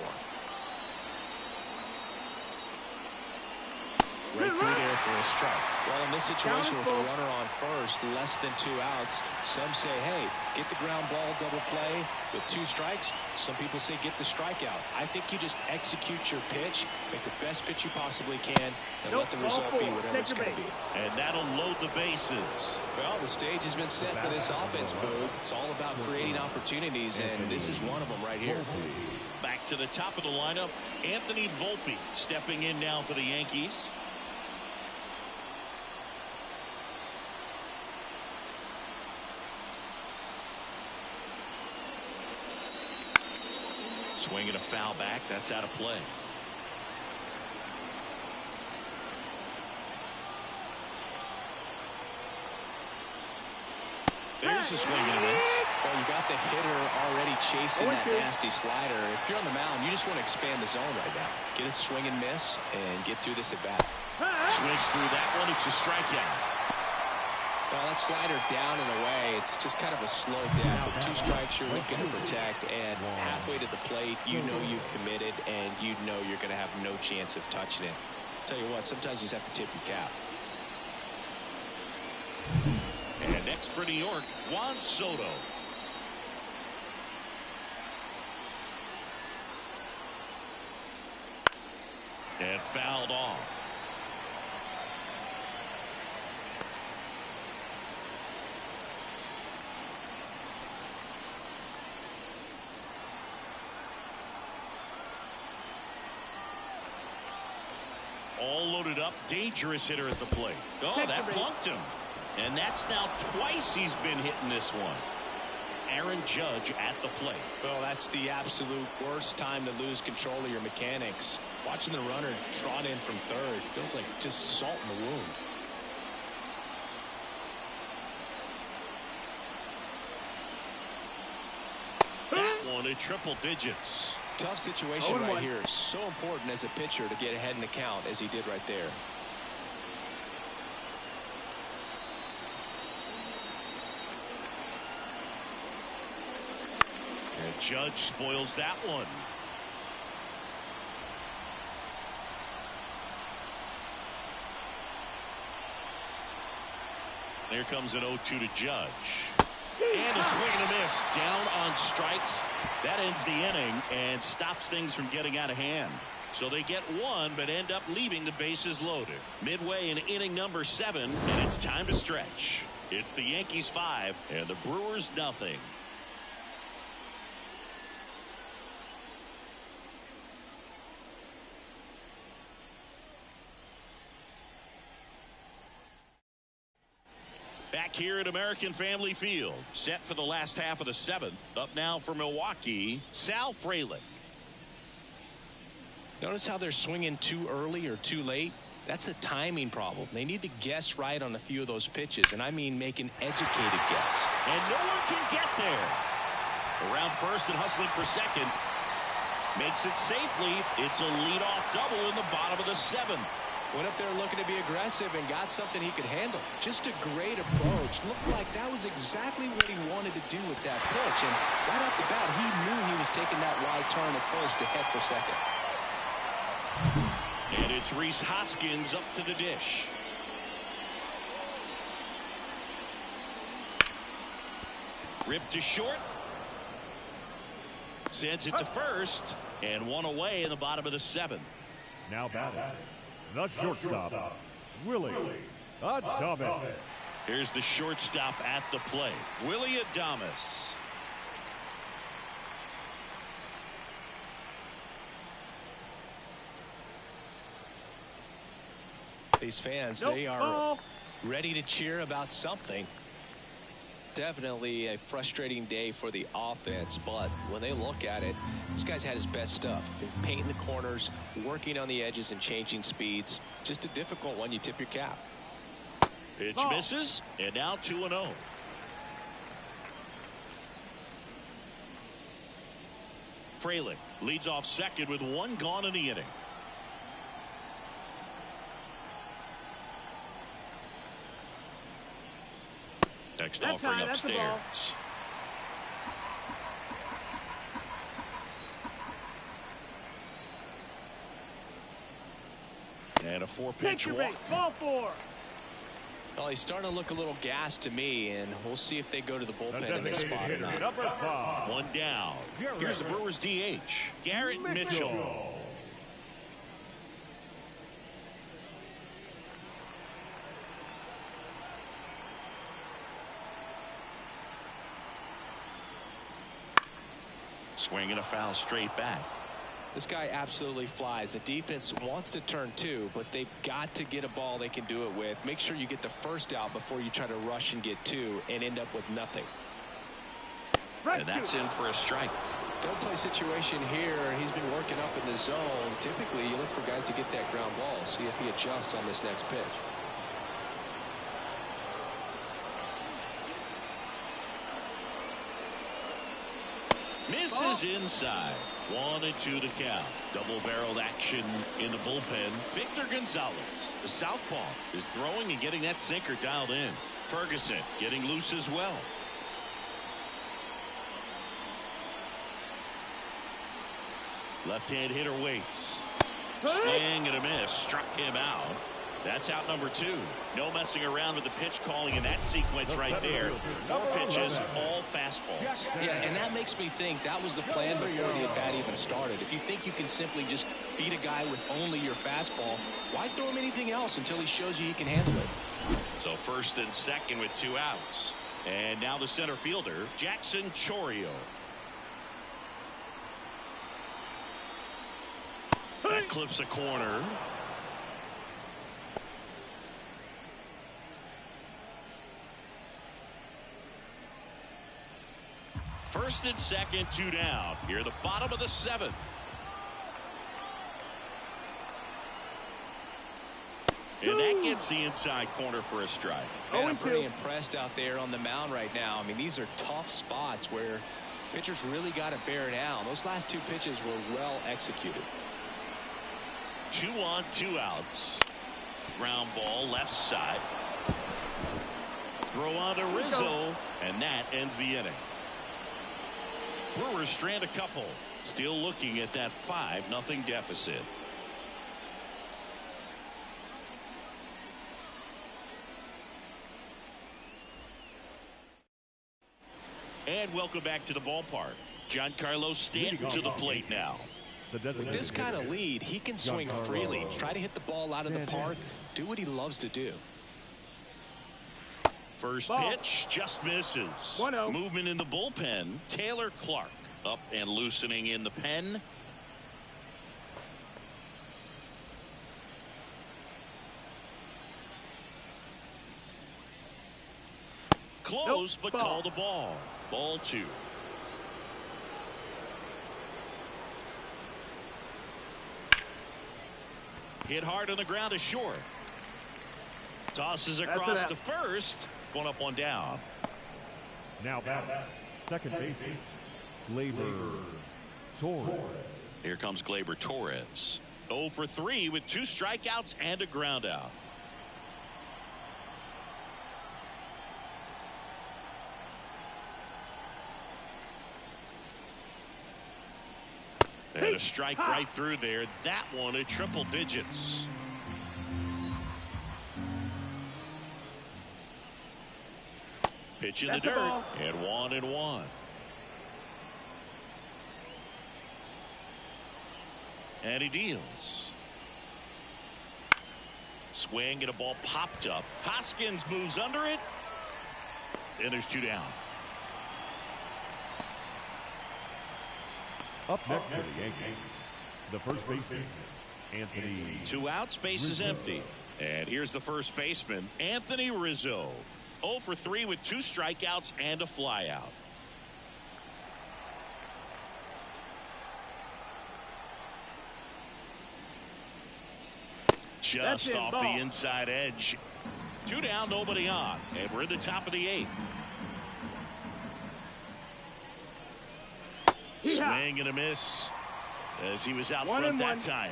Right through there for a strike. Well, in this situation with a runner on first, less than 2 outs, some say, hey, get the ground ball double play with 2 strikes. Some people say get the strikeout. I think you just execute your pitch, make the best pitch you possibly can, and let the result be whatever it's going to be. And that'll load the bases. Well, the stage has been set for this offense, Boog. It's all about creating opportunities, and this is one of them right here. Back to the top of the lineup, Anthony Volpe stepping in now for the Yankees. Swinging a foul back. That's out of play. There's a swing and a miss. Well, you got the hitter already chasing that nasty slider. If you're on the mound, you just want to expand the zone right now. Get a swing and miss and get through this at bat. Swings through that one. It's a strikeout. Well, that slider down and away, it's just kind of a slow death. With 2 strikes, you're looking to protect, and halfway to the plate, you know you've committed, and you know you're going to have no chance of touching it. Tell you what, sometimes you just have to tip your cap. And next for New York, Juan Soto. And fouled off. All loaded up, dangerous hitter at the plate. Oh, that plunked him. And that's now twice he's been hitting this one. Aaron Judge at the plate. Well, that's the absolute worst time to lose control of your mechanics. Watching the runner trot in from third feels like just salt in the wound. That one at triple digits. Tough situation right here. So important as a pitcher to get ahead in the count as he did right there. And Judge spoils that one. There comes an 0-2 to Judge. And a swing and a miss. Down on strikes. That ends the inning and stops things from getting out of hand. So they get one, but end up leaving the bases loaded. Midway in inning number 7, and it's time to stretch. It's the Yankees 5 and the Brewers nothing. Back here at American Family Field, set for the last half of the 7th. Up now for Milwaukee, Sal Frelick. Notice how they're swinging too early or too late? That's a timing problem. They need to guess right on a few of those pitches, and I mean make an educated guess. And no one can get there. Around first and hustling for second. Makes it safely. It's a leadoff double in the bottom of the 7th. Went up there looking to be aggressive and got something he could handle. Just a great approach. Looked like that was exactly what he wanted to do with that pitch. And right off the bat, he knew he was taking that wide turn at first to head for second. And it's Rhys Hoskins up to the dish. Ripped to short. Sends it to first. And one away in the bottom of the 7th. Now batting, the shortstop, Willie Adames. Here's the shortstop at the plate, Willie Adames. These fans, they are ready to cheer about something. Definitely a frustrating day for the offense, but when they look at it, this guy's had his best stuff. He's painting the corners, working on the edges and changing speeds. Just a difficult one. You tip your cap. Pitch misses, and now 2-0. Frelick leads off second with one gone in the inning. Next offering upstairs. And a 4-pitch walk. Ball 4. Well, he's starting to look a little gassed to me, and we'll see if they go to the bullpen in this spot or not. One down. Here's the Brewers DH, Garrett Mitchell. Swinging a foul straight back. This guy absolutely flies. The defense wants to turn 2, but they've got to get a ball they can do it with. Make sure you get the first out before you try to rush and get 2 and end up with nothing. And that's in for a strike. Third play situation here. He's been working up in the zone. Typically, you look for guys to get that ground ball. See if he adjusts on this next pitch. Misses inside. 1-2 to count. Double-barreled action in the bullpen. Victor Gonzalez, the southpaw, is throwing and getting that sinker dialed in. Ferguson getting loose as well. Left-hand hitter waits. Swing and a miss. Struck him out. That's out number 2. No messing around with the pitch calling in that sequence right there. 4 pitches, all fastballs. Yeah, and that makes me think that was the plan before the at-bat even started. If you think you can simply just beat a guy with only your fastball, why throw him anything else until he shows you he can handle it? So first and second with 2 outs. And now the center fielder, Jackson Chourio. That clips a corner. First and second, 2 down. Here, the bottom of the 7th. And that gets the inside corner for a strike. Man, I'm pretty impressed out there on the mound right now. I mean, these are tough spots where pitchers really got to bear down. Those last 2 pitches were well executed. 2 on, 2 outs. Ground ball left side. Throw on to Rizzo, and that ends the inning. Brewers strand a couple. Still looking at that 5-0 deficit. And welcome back to the ballpark. Giancarlo Stanton to the plate now. With this kind of lead, he can swing freely, try to hit the ball out of the park, do what he loves to do. First pitch just misses. 1-0. Movement in the bullpen. Taylor Clark up and loosening in the pen. Close, but called a ball. Ball 2. Hit hard on the ground to short. Tosses across to first. 1 up, 1 down. Now back. Second baseman, Gleyber Torres. Here comes Gleyber Torres. 0 for 3 with 2 strikeouts and a ground out. And a strike right through there. That one at triple digits. Pitch in the dirt. And 1-1. And he deals. Swing and a ball popped up. Hoskins moves under it. And there's 2 down. Up next for the Yankees, the first baseman, Anthony. 2 outs, base is empty. And here's the first baseman, Anthony Rizzo. 0 for 3 with 2 strikeouts and a flyout. Just off the inside edge. 2 down, nobody on. And we're in the top of the 8th. Swing and a miss as he was out front that time.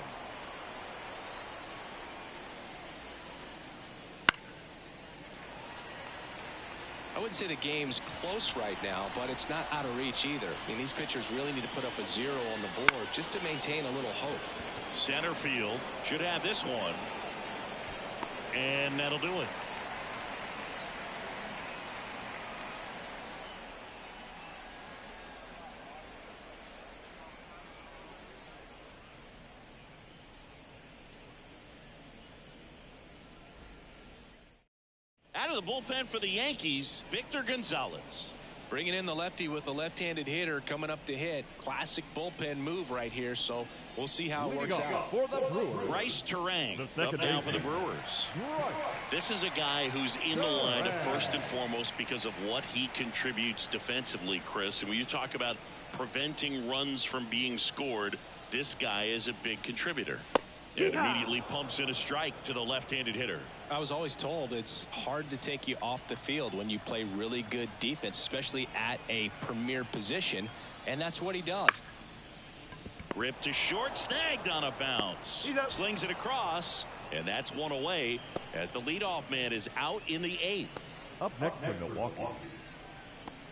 I wouldn't say the game's close right now, but it's not out of reach either. I mean, these pitchers really need to put up a 0 on the board just to maintain a little hope. Center field should have this one. And that'll do it. Out of the bullpen for the Yankees, Victor Gonzalez. Bringing in the lefty with a left-handed hitter coming up to hit. Classic bullpen move right here, so we'll see how it works out. For the Brewers, Bryce Terang up now for the Brewers. This is a guy who's in the lineup first and foremost because of what he contributes defensively, Chris. And when you talk about preventing runs from being scored, this guy is a big contributor. And immediately pumps in a strike to the left-handed hitter. I was always told it's hard to take you off the field when you play really good defense, especially at a premier position, and that's what he does. Ripped to short, snagged on a bounce. Slings it across, and that's one away as the leadoff man is out in the 8th. Up next for Milwaukee,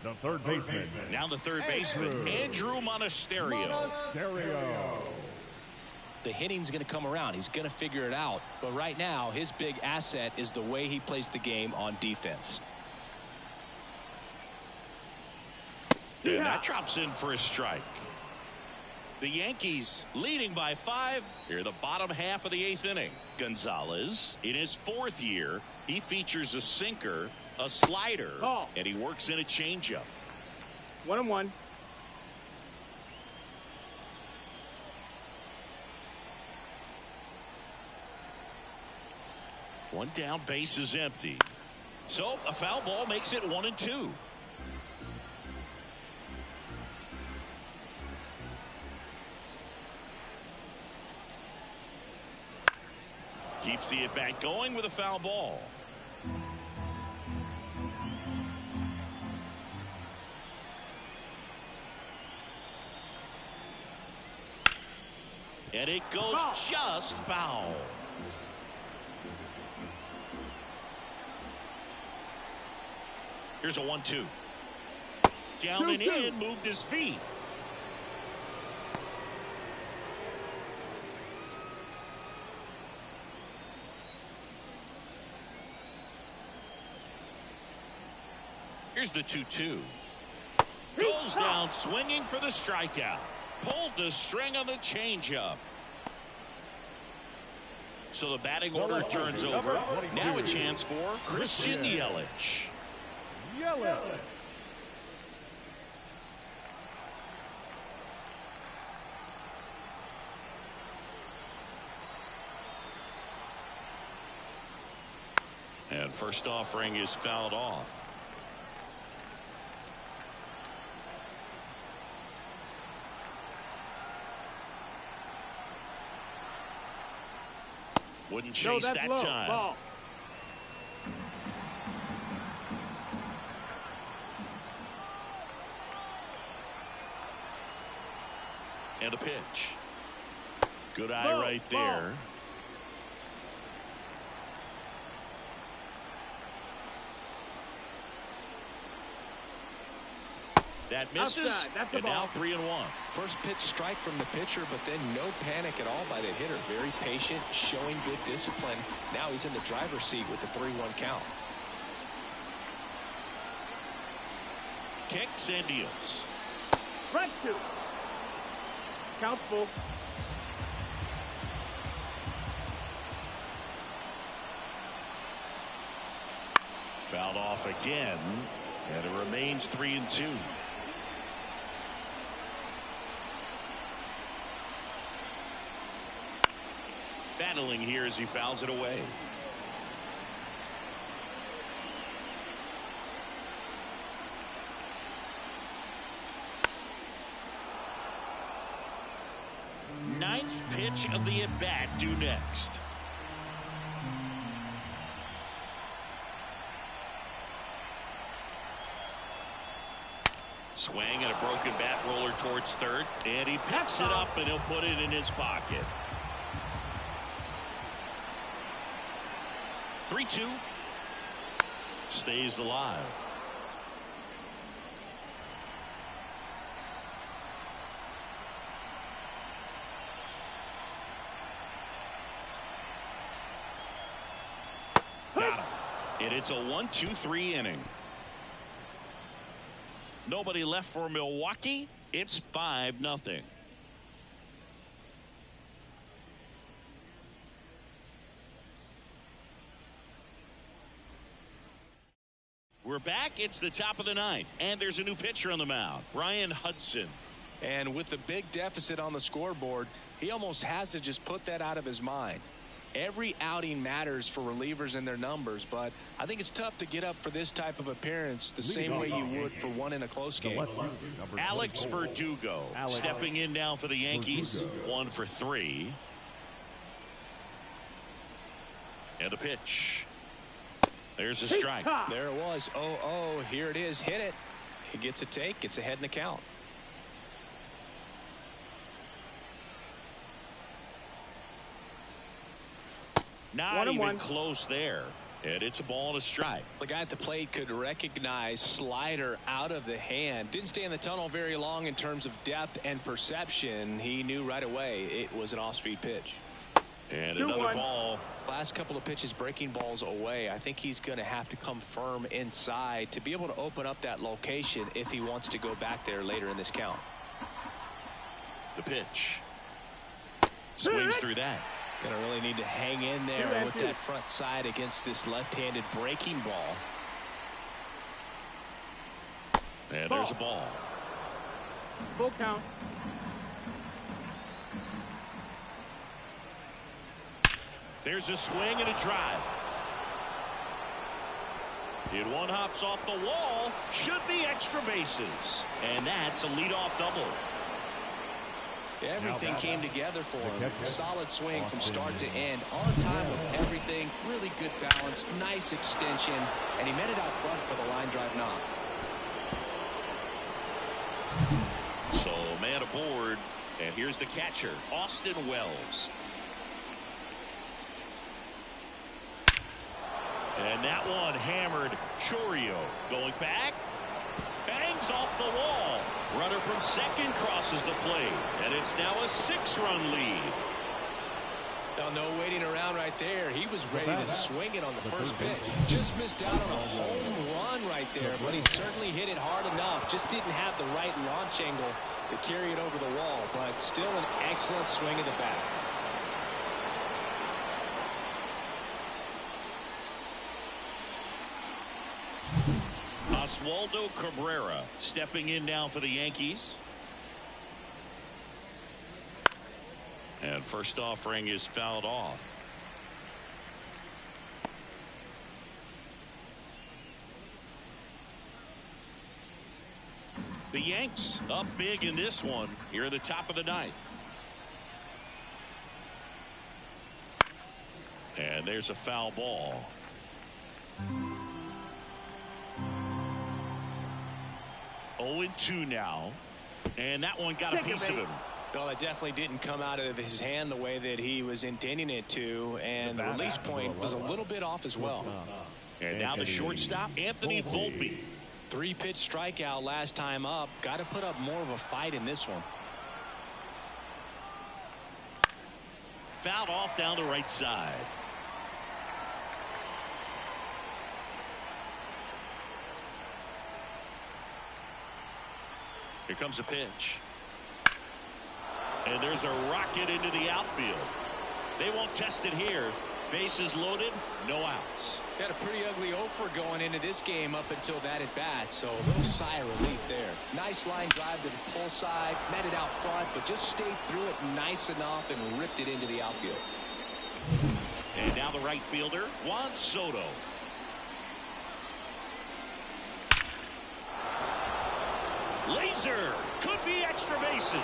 the third baseman. Now the third baseman, Andrew Monasterio. The hitting's going to come around. He's going to figure it out. But right now, his big asset is the way he plays the game on defense. And that drops in for a strike. The Yankees leading by 5 here, the bottom half of the 8th inning. Gonzalez, in his 4th year, he features a sinker, a slider, and he works in a changeup. 1-1. One down, base is empty. So a foul ball makes it 1-2. Keeps the at-bat going with a foul ball. And it goes just foul. Here's a 1-2. Down and in, moved his feet. Here's the 2-2. Goes down swinging for the strikeout. Pulled the string on the changeup. So the batting order turns over. Now a chance for Christian Yelich. And first offering is fouled off. Wouldn't chase that time. Ball. And a pitch. Good eye right there. That misses, and now 3-1. First pitch strike from the pitcher, but then no panic at all by the hitter. Very patient, showing good discipline. Now he's in the driver's seat with the 3-1 count. Kicks and deals. Strike 2. Count full. Fouled off again, and it remains 3-2. Battling here as he fouls it away. Ninth pitch of the at-bat due next. Swing and a broken bat roller towards third, and he picks it up and he'll put it in his pocket. 3-2. Stays alive. Got him. And it's a 1-2-3 inning. Nobody left for Milwaukee. It's 5-0. We're back. It's the top of the ninth, and there's a new pitcher on the mound, Brian Hudson. And with the big deficit on the scoreboard, he almost has to just put that out of his mind. Every outing matters for relievers and their numbers, but I think it's tough to get up for this type of appearance the same way you would for one in a close game. Alex Verdugo stepping in now for the Yankees. 1 for 3. And a pitch. There's a strike. There it was. 0-0. Here it is. Hit it. He gets a take. Gets ahead in the count. Not even close there. And it's a ball and a strike. The guy at the plate could recognize slider out of the hand. Didn't stay in the tunnel very long in terms of depth and perception. He knew right away it was an off-speed pitch. And another ball. Last couple of pitches breaking balls away. I think he's going to have to come firm inside to be able to open up that location if he wants to go back there later in this count. The pitch. Swings through that. Gonna really need to hang in there with that front side against this left-handed breaking ball. And there's a ball. Full count. There's a swing and a drive. It one hops off the wall. Should be extra bases. And that's a leadoff double. Everything came together for him. Solid swing from start to end. On time with everything. Really good balance. Nice extension. And he met it out front for the line drive knock. So man aboard. And here's the catcher, Austin Wells. And that one hammered. Chourio going back. Bangs off the wall. Runner from second crosses the plate. And it's now a 6-run lead. Now, no waiting around right there. He was ready to swing it on the first pitch. Just missed out on a home run right there, but he certainly hit it hard enough. Just didn't have the right launch angle to carry it over the wall, but still an excellent swing of the bat. Oswaldo Cabrera stepping in now for the Yankees. And first offering is fouled off. The Yanks up big in this one here at the top of the ninth. And there's a foul ball. Oh, 0-2 now. And that one got a piece of him. Well, it definitely didn't come out of his hand the way that he was intending it to. And the release point was a little bit off as well. And now the shortstop, Anthony Volpe. 3-pitch strikeout last time up. Got to put up more of a fight in this one. Fouled off down the right side. Here comes a pitch. And there's a rocket into the outfield. They won't test it here. Bases loaded, no outs. Got a pretty ugly offer going into this game up until that at bat, so a little sigh of relief there. Nice line drive to the pull side, met it out front, but just stayed through it nice enough and ripped it into the outfield. And now the right fielder, Juan Soto. Laser could be extra bases.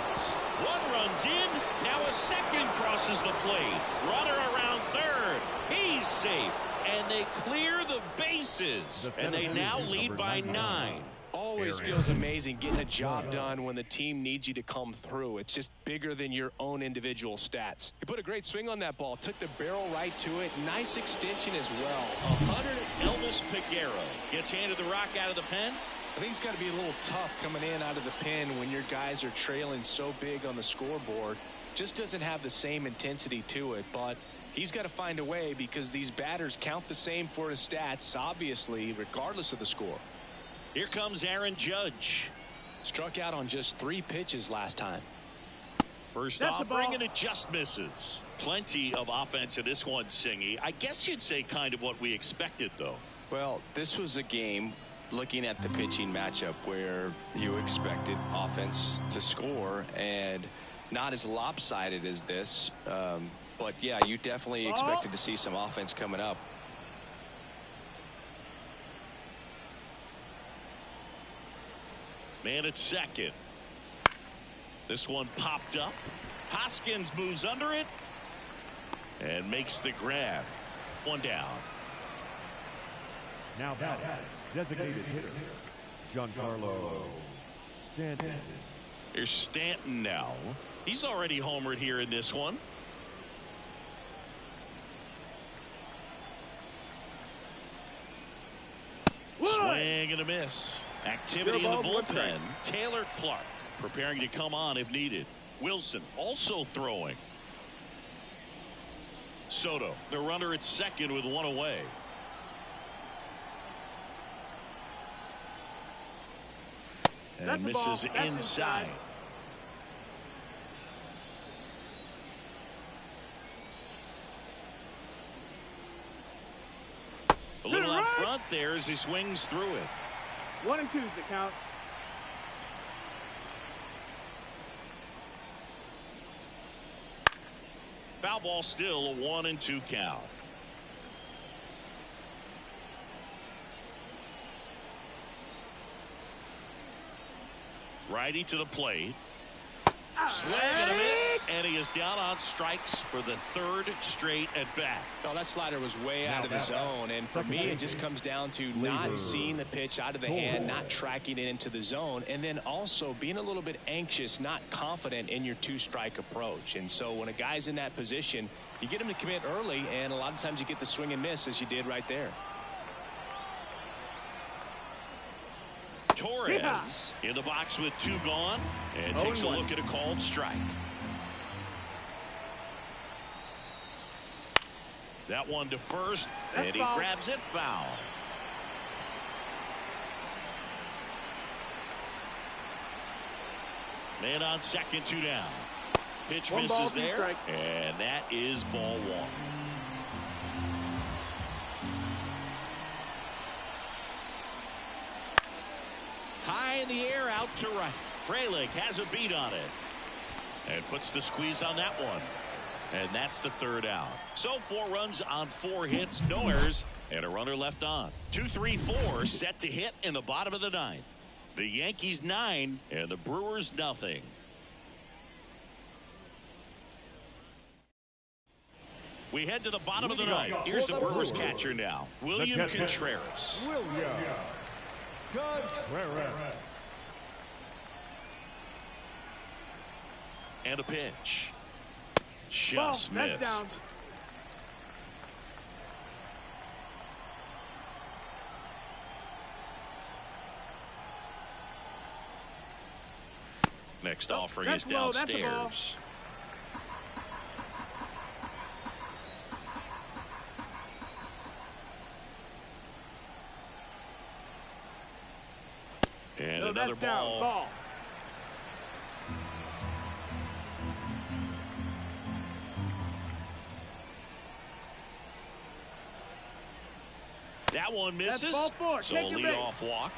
One runs in. Now a second crosses the plate. Runner around third. He's safe. And they clear the bases. And they now lead by 9. Always feels amazing getting a job done when the team needs you to come through. It's just bigger than your own individual stats. He put a great swing on that ball. Took the barrel right to it. Nice extension as well. 100. Elvis Peguero gets handed the rock out of the pen. I think it's got to be a little tough coming in out of the pen when your guys are trailing so big on the scoreboard. Just doesn't have the same intensity to it, but he's got to find a way because these batters count the same for his stats, obviously, regardless of the score. Here comes Aaron Judge. Struck out on just 3 pitches last time. First offering, and it just misses. Plenty of offense in this one, Singy. I guess you'd say kind of what we expected, though. Well, this was a game, looking at the pitching matchup, where you expected offense to score, and not as lopsided as this. but yeah, you definitely expected to see some offense coming up. Man at second. This one popped up. Hoskins moves under it and makes the grab. One down. Now batting, designated hitter, Giancarlo Stanton. Here's Stanton now. He's already homered here in this one. Swing and a miss. Activity in the bullpen. Taylor Clark preparing to come on if needed. Wilson also throwing. Soto, the runner at second with one away. And misses inside. A little out front there as he swings through it. 1 and 2's the count. Foul ball, still a 1-2 count. Righty to the plate. Swing and a miss, and he is down on strikes for the third straight at bat. Oh, that slider was way out of the zone, and for me, it just comes down to not seeing the pitch out of the hand, not tracking it into the zone, and then also being a little bit anxious, not confident in your two-strike approach. And so when a guy's in that position, you get him to commit early, and a lot of times you get the swing and miss, as you did right there. Torres in the box with 2 gone and takes a look at a called strike. That one to first, and he grabs it foul. Man on second, 2 down. Pitch misses there, and that is ball 1. High in the air, out to right. Frelick has a beat on it and puts the squeeze on that one. And that's the 3rd out. So 4 runs on 4 hits, no errors, and a runner left on. 2-3-4 set to hit in the bottom of the 9th. The Yankees 9 and the Brewers nothing. We head to the bottom of the 9th. Here's the Brewers catcher now, William Contreras. And a pitch. Just missed. Down. Next offering is downstairs. And another ball. That one misses. So a leadoff walk.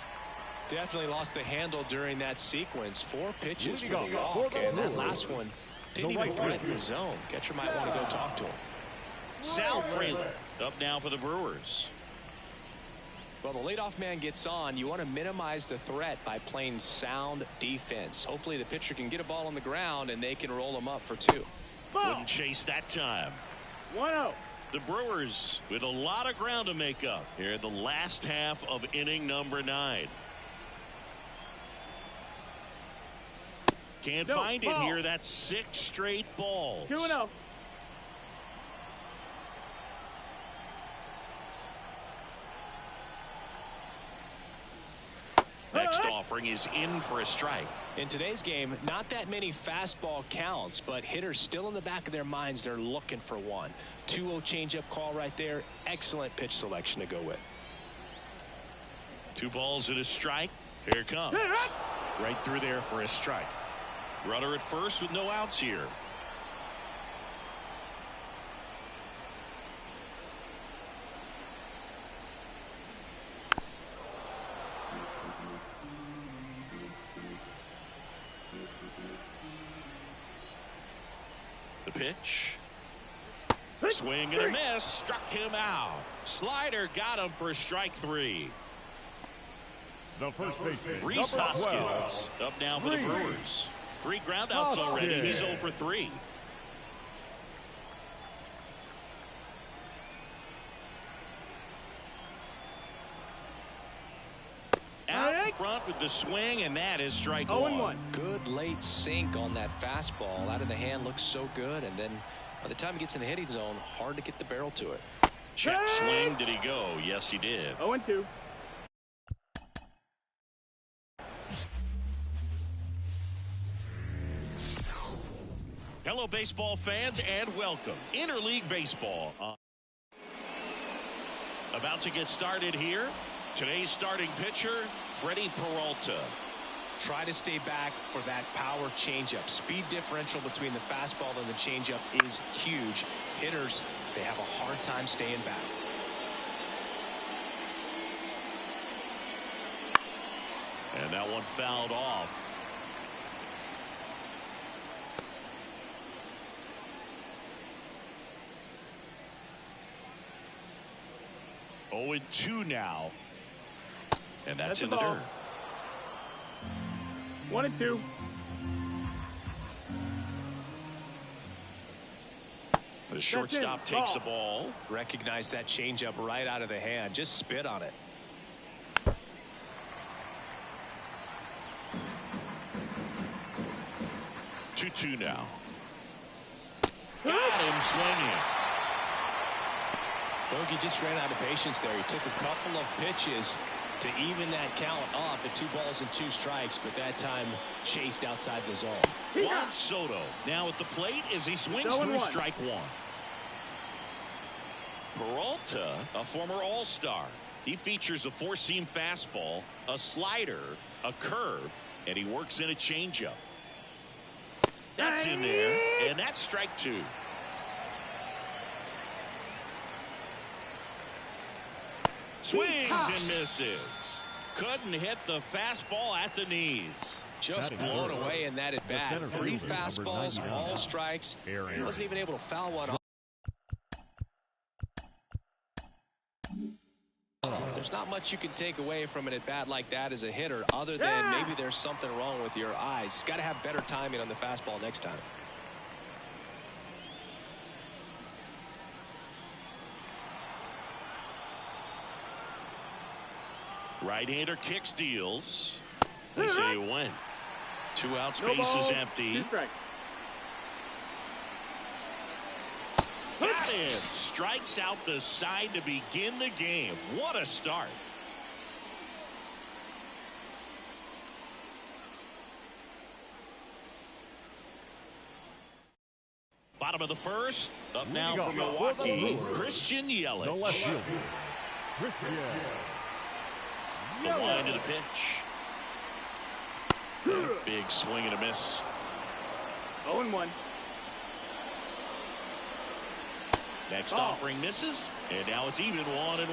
Definitely lost the handle during that sequence. 4 pitches for the walk, and that last one didn't even threaten the zone. Catcher might want to go talk to him. Sal Frelick up now for the Brewers. Well, the leadoff man gets on. You want to minimize the threat by playing sound defense. Hopefully the pitcher can get a ball on the ground and they can roll him up for 2. Wouldn't chase that time. 1-0. The Brewers with a lot of ground to make up here in the last half of inning number 9. Can't find it here. That's 6 straight balls. 2-0. Next offering is in for a strike. In today's game, not that many fastball counts, but hitters still in the back of their minds, they're looking for one. 2-0 changeup call right there. Excellent pitch selection to go with. 2 balls and a strike. Here it comes. Right through there for a strike. Runner at first with no outs here. The pitch. Swing and a miss. Struck him out. Slider got him for strike 3. The first baseman, Rhys number 12, Hoskins up now for the Brewers. 3 groundouts already. He's 0 for 3. Out in front with the swing, and that is strike 1. Good late sink on that fastball. Out of the hand, looks so good, and then by the time he gets in the hitting zone, hard to get the barrel to it. Check swing. Did he go? Yes, he did. 0-2. Hello, baseball fans, and welcome. Interleague Baseball. About to get started here. Today's starting pitcher, Freddie Peralta. Try to stay back for that power changeup. Speed differential between the fastball and the changeup is huge. Hitters, they have a hard time staying back. And that one fouled off. Oh, 0-2 now. And that's in the dirt. 1-2. The shortstop takes the ball. Recognize that changeup right out of the hand. Just spit on it. Two now. Got him swinging. Bogey just ran out of patience there. He took a couple of pitches to even that count up at 2 balls and 2 strikes, but that time chased outside the zone. Juan Soto now at the plate as he swings through strike 1. Peralta, a former All-Star. He features a 4-seam fastball, a slider, a curve, and he works in a changeup. That's in there, and that's strike 2. Swings and misses. Couldn't hit the fastball at the knees. Just blown away in that at bat. 3 fastballs, all strikes. He wasn't even able to foul one off. There's not much you can take away from an at bat like that as a hitter, other than maybe there's something wrong with your eyes. Got to have better timing on the fastball next time. Right-hander kicks, deals. They say when. 2 outs, base is empty. Got him. Strikes out the side to begin the game. What a start. Bottom of the first. Up now from Milwaukee, Christian Yelich. The left fielder, Christian. The line to the pitch. Big swing and a miss. 0-1. Next offering misses, and now it's even 1-1.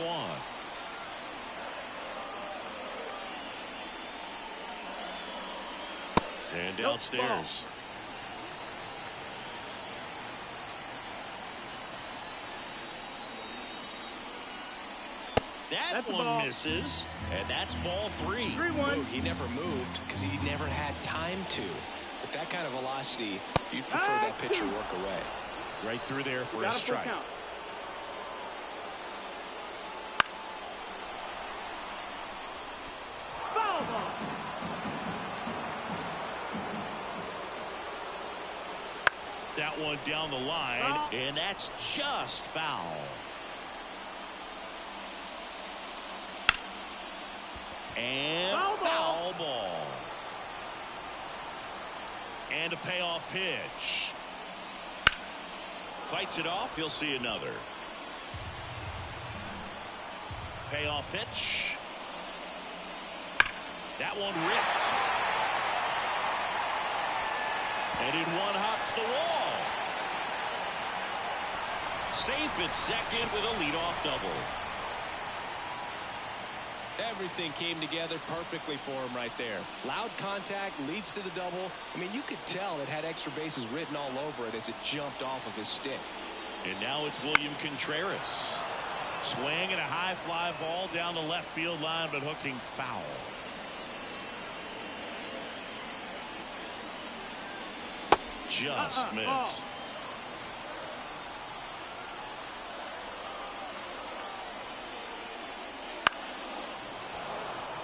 And downstairs. That one misses, and that's ball 3. 3-1. He never moved because he never had time to. With that kind of velocity, you'd prefer that pitcher work away. Right through there for a strike. That one down the line, and that's just foul. And foul ball. And a payoff pitch. Fights it off. He'll see another. Payoff pitch. That one ripped. And in one hops the wall. Safe at second with a leadoff double. Everything came together perfectly for him right there. Loud contact leads to the double. I mean, you could tell it had extra bases written all over it as it jumped off of his stick. And now it's William Contreras. Swing and a high fly ball down the left field line, but hooking foul. Just missed.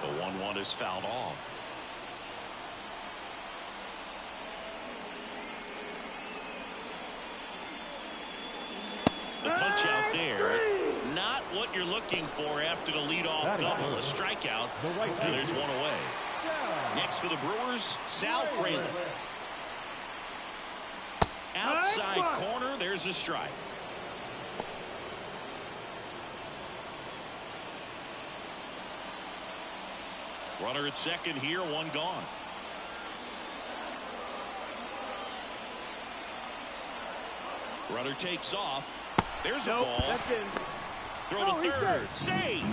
The 1-1 is fouled off. The punch out there, not what you're looking for after the leadoff double. A strikeout, and there's one away. Next for the Brewers, Sal Fraley. Outside corner, there's a strike. Runner at second here, one gone. Runner takes off. There's a ball. Throw to third. Save.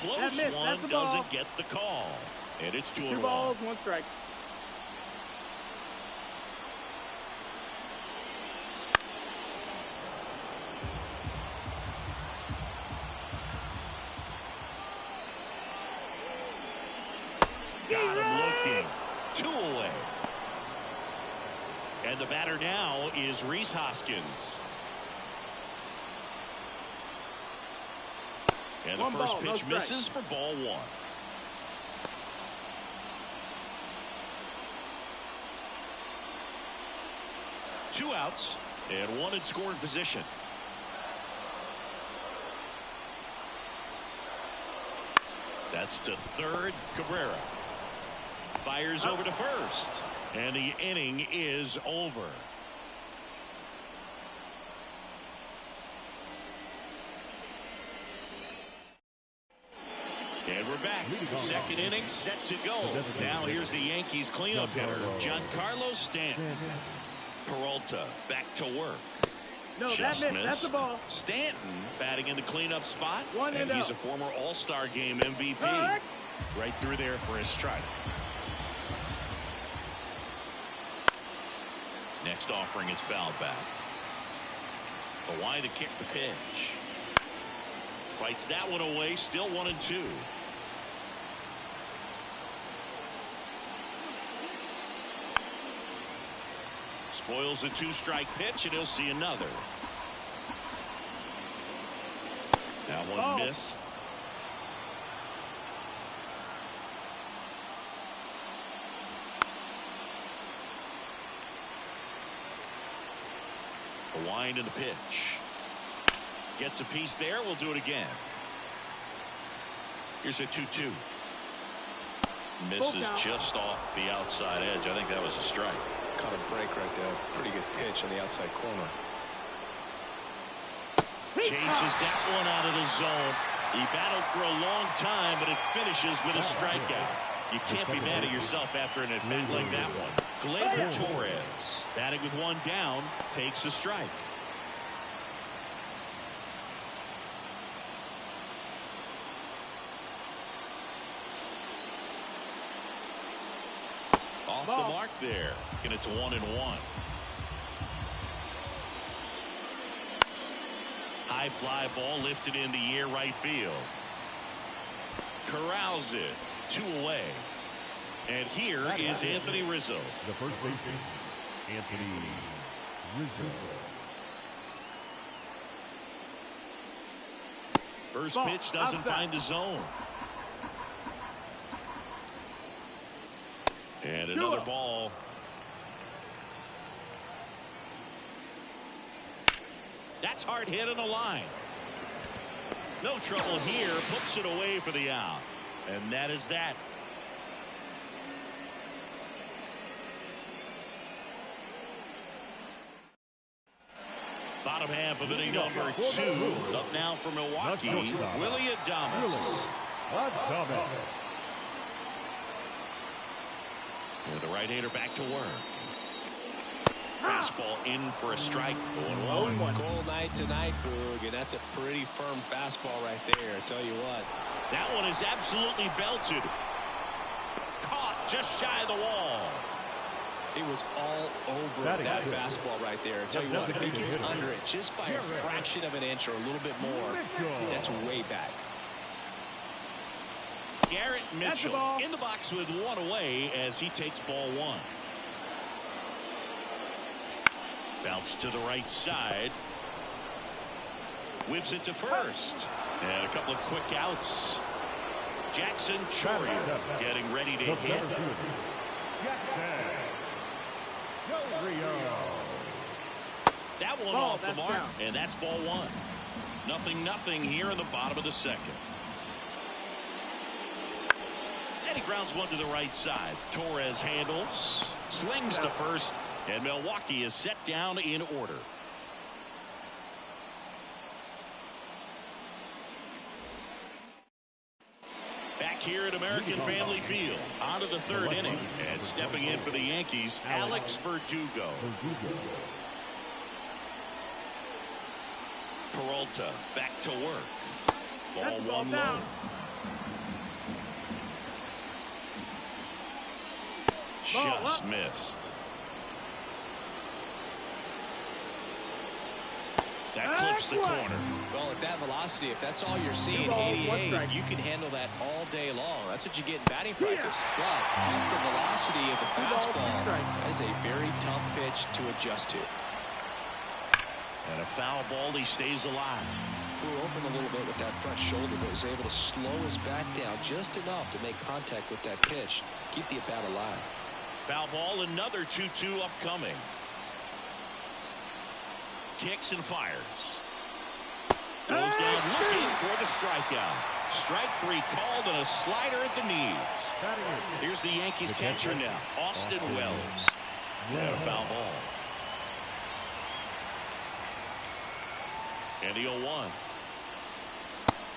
Close one, doesn't get the call. And it's 2-1. 2 balls, 1 strike. Got him looking. 2 away. And the batter now is Rhys Hoskins. And the first pitch misses for ball 1. Two outs and one in scoring position. That's to third. Cabrera fires over to first, and the inning is over. And we're back. Second inning set to go. Now here's the Yankees cleanup hitter, Giancarlo Stanton. Peralta back to work. No, that's the ball. Stanton batting in the cleanup spot. And he's a former All-Star Game MVP. Right through there for his strike. Next offering is fouled back. Hawaii to kick the pitch. Fights that one away. Still 1-2. Spoils the 2-strike pitch, and he'll see another. That one missed. A wind in the pitch. Gets a piece there. We'll do it again. Here's a 2-2. Misses just off the outside edge. I think that was a strike. Caught a break right there. Pretty good pitch on the outside corner. Chases that one out of the zone. He battled for a long time, but it finishes with a strikeout. You can't be mad at yourself after an at-bat like that one. Gleyber Torres, batting with one down, takes a strike. Off the mark there, and it's 1-1. High fly ball lifted in the air right field. Corrals it. 2 away. And here is Anthony Rizzo. The first baseman, Anthony Rizzo. First pitch doesn't find the zone. And another ball. That's hard hit on the line. No trouble here. Puts it away for the out. And that is that. Bottom half of inning number 2. Up now for Milwaukee, Willie Adames. And the right-hander back to work. Fastball in for a strike. 0-1. Cold night tonight, Boog, and that's a pretty firm fastball right there. I tell you what. That one is absolutely belted. Caught just shy of the wall. It was all over that fastball right there. I tell you what, if he gets under it just by a fraction of an inch or a little bit more, that's way back. Garrett Mitchell in the box with one away as he takes ball one. Bounce to the right side. Whips it to first. And a couple of quick outs. Jackson Choria getting ready to hit. That one off the mark, and that's ball one. 0-0 here in the bottom of the second. And he grounds one to the right side. Torres handles, slings to first, and Milwaukee is set down in order. Back here at American Family Field, on to the third inning, and stepping in for the Yankees, Alex Verdugo. Peralta back to work. Ball one low. Just missed. That clips the corner. Well, at that velocity, if that's all you're seeing, 88, you can handle that all day long. That's what you get in batting practice. But off the velocity of the fastball, that is a very tough pitch to adjust to. And a foul ball, he stays alive. Flew open a little bit with that front shoulder, but was able to slow his back down just enough to make contact with that pitch. Keep the at-bat alive. Foul ball, another 2-2 upcoming. Kicks and fires. Goes down looking for the strikeout. Strike three called and a slider at the knees. Here's the Yankees catcher now, Austin Wells. And a foul ball. And the 0-1.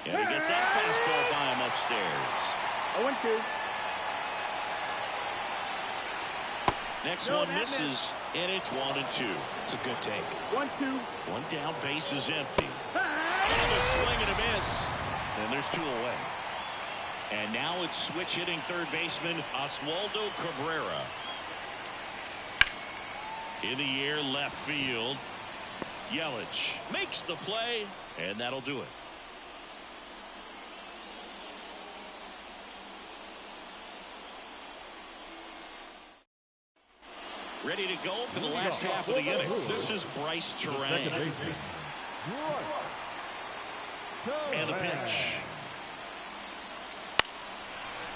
And he gets that fastball by him upstairs. 0-2. Next one misses, and it's 1-2. It's a good take. 1-2. One down, base is empty. And a swing and a miss. And there's two away. And now it's switch hitting third baseman Oswaldo Cabrera. In the air, left field. Yelich makes the play, and that'll do it. Ready to go for the last half of the inning. This is Bryce Terrain. And the pitch.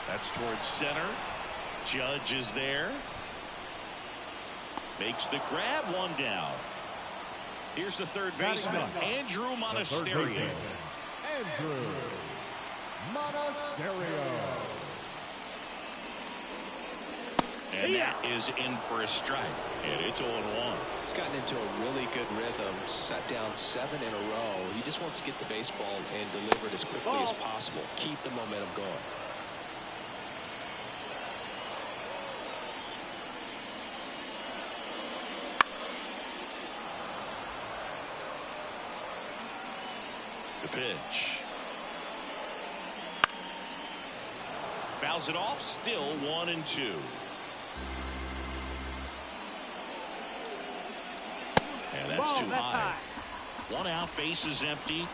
That's towards center. Judge is there. Makes the grab, one down. Here's the third baseman, Andrew Monasterio. Andrew Monasterio. And that is in for a strike. And it's 0-1. He's gotten into a really good rhythm. Set down 7 in a row. He just wants to get the baseball and deliver it as quickly as possible. Keep the momentum going. The pitch. Fouls it off. Still 1-2. And that's too high. One out, base is empty.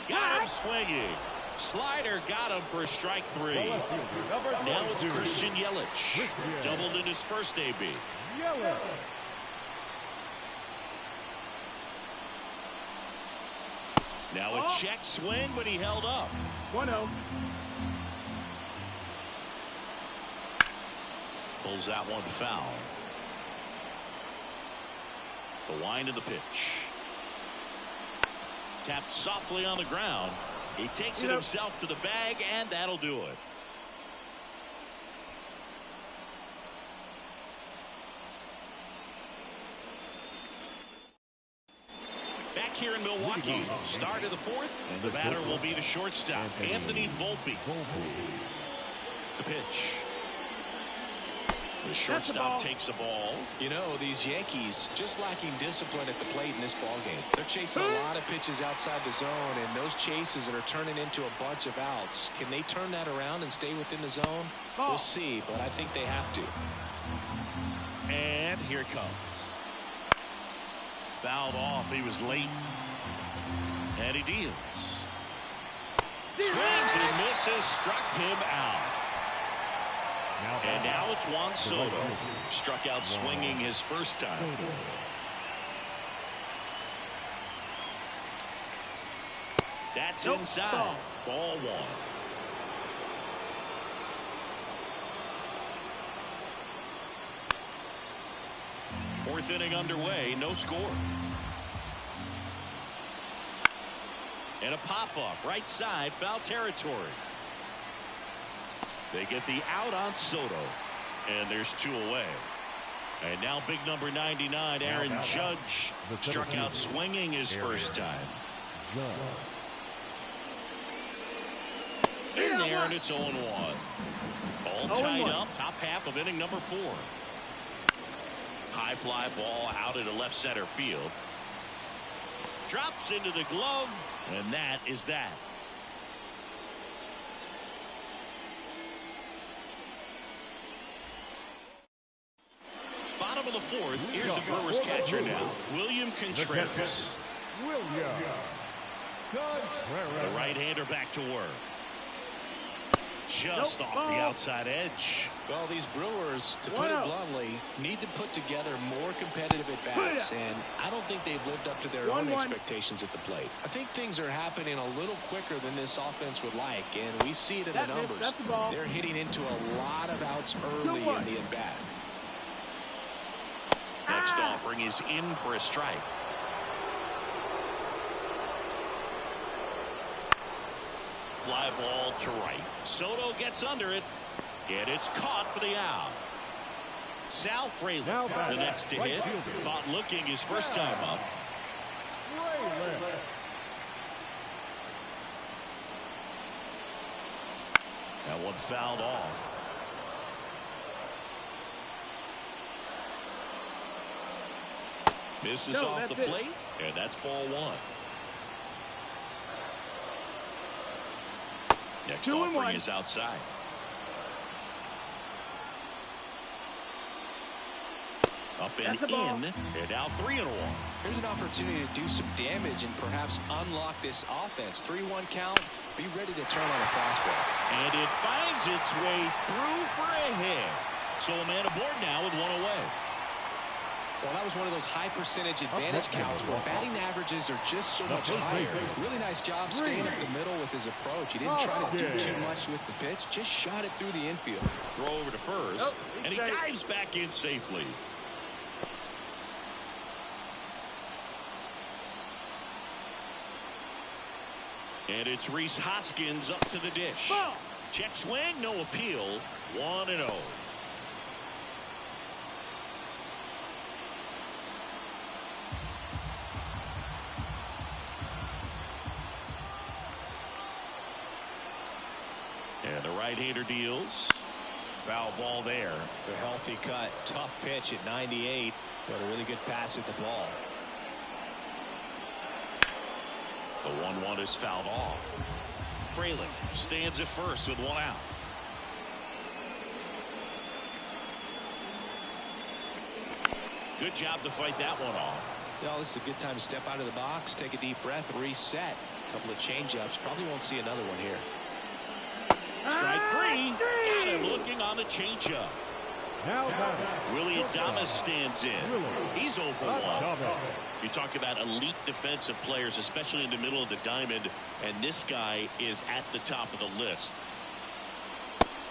Got him swinging. Slider got him for strike three. Now it's Christian Yelich. Doubled in his first AB. Now a check swing, but he held up. 1-0. Pulls that one foul. The wind of the pitch. Tapped softly on the ground. He takes it himself to the bag, and that'll do it. Back here in Milwaukee, start of the fourth. The batter will be the shortstop, Anthony Volpe. The pitch. The shortstop takes the ball. You know, these Yankees just lacking discipline at the plate in this ball game. They're chasing a lot of pitches outside the zone, and those chases that are turning into a bunch of outs. Can they turn that around and stay within the zone? We'll see, but I think they have to. And here it comes. Fouled off. He was late. And he deals. Swings and misses. Struck him out. And now it's Juan Soto. Struck out swinging his first time. That's inside. Ball one. Fourth inning underway. No score. And a pop-up. Right side. Foul territory. They get the out on Soto. And there's two away. And now big number 99, Aaron Judge, struck out swinging his first time. In there, and it's 0-1. All tied up, top half of inning number 4. High fly ball out into left center field. Drops into the glove, and that is that. Bottom of the fourth. Here's the Brewers catcher now, William Contreras. The right-hander back to work. Just off the outside edge. Well, these Brewers, to put it bluntly, need to put together more competitive at-bats, and I don't think they've lived up to their own expectations at the plate. I think things are happening a little quicker than this offense would like, and we see it in the numbers. They're hitting into a lot of outs early in the at-bat. Next offering is in for a strike. Fly ball to right. Soto gets under it, and it's caught for the out. Sal Fraley, the next to hit. Caught looking his first time up. That one fouled off. Misses off the plate, and that's ball one. Next offering is outside. Up and in, and now 3-1. Here's an opportunity to do some damage and perhaps unlock this offense. 3-1 count. Be ready to turn on a fastball. And it finds its way through for a hit. So a man aboard now with one away. Well, that was one of those high percentage advantage counts where batting averages are just so much higher. Really nice job staying up the middle with his approach. He didn't try to do too much with the pitch, just shot it through the infield. Throw over to first, and he dives back in safely. And it's Rhys Hoskins up to the dish. Check swing, no appeal. 1-0. And the right-hander deals. Foul ball there. A healthy cut. Tough pitch at 98, but a really good pass at the ball. The 1-1 is fouled off. Fraley stands at first with one out. Good job to fight that one off. You know, this is a good time to step out of the box, take a deep breath, reset. A couple of change-ups. Probably won't see another one here. Strike three. Got him looking on the changeup. Willie Adames stands in. He's 0 for 1. You talk about elite defensive players, especially in the middle of the diamond, and this guy is at the top of the list.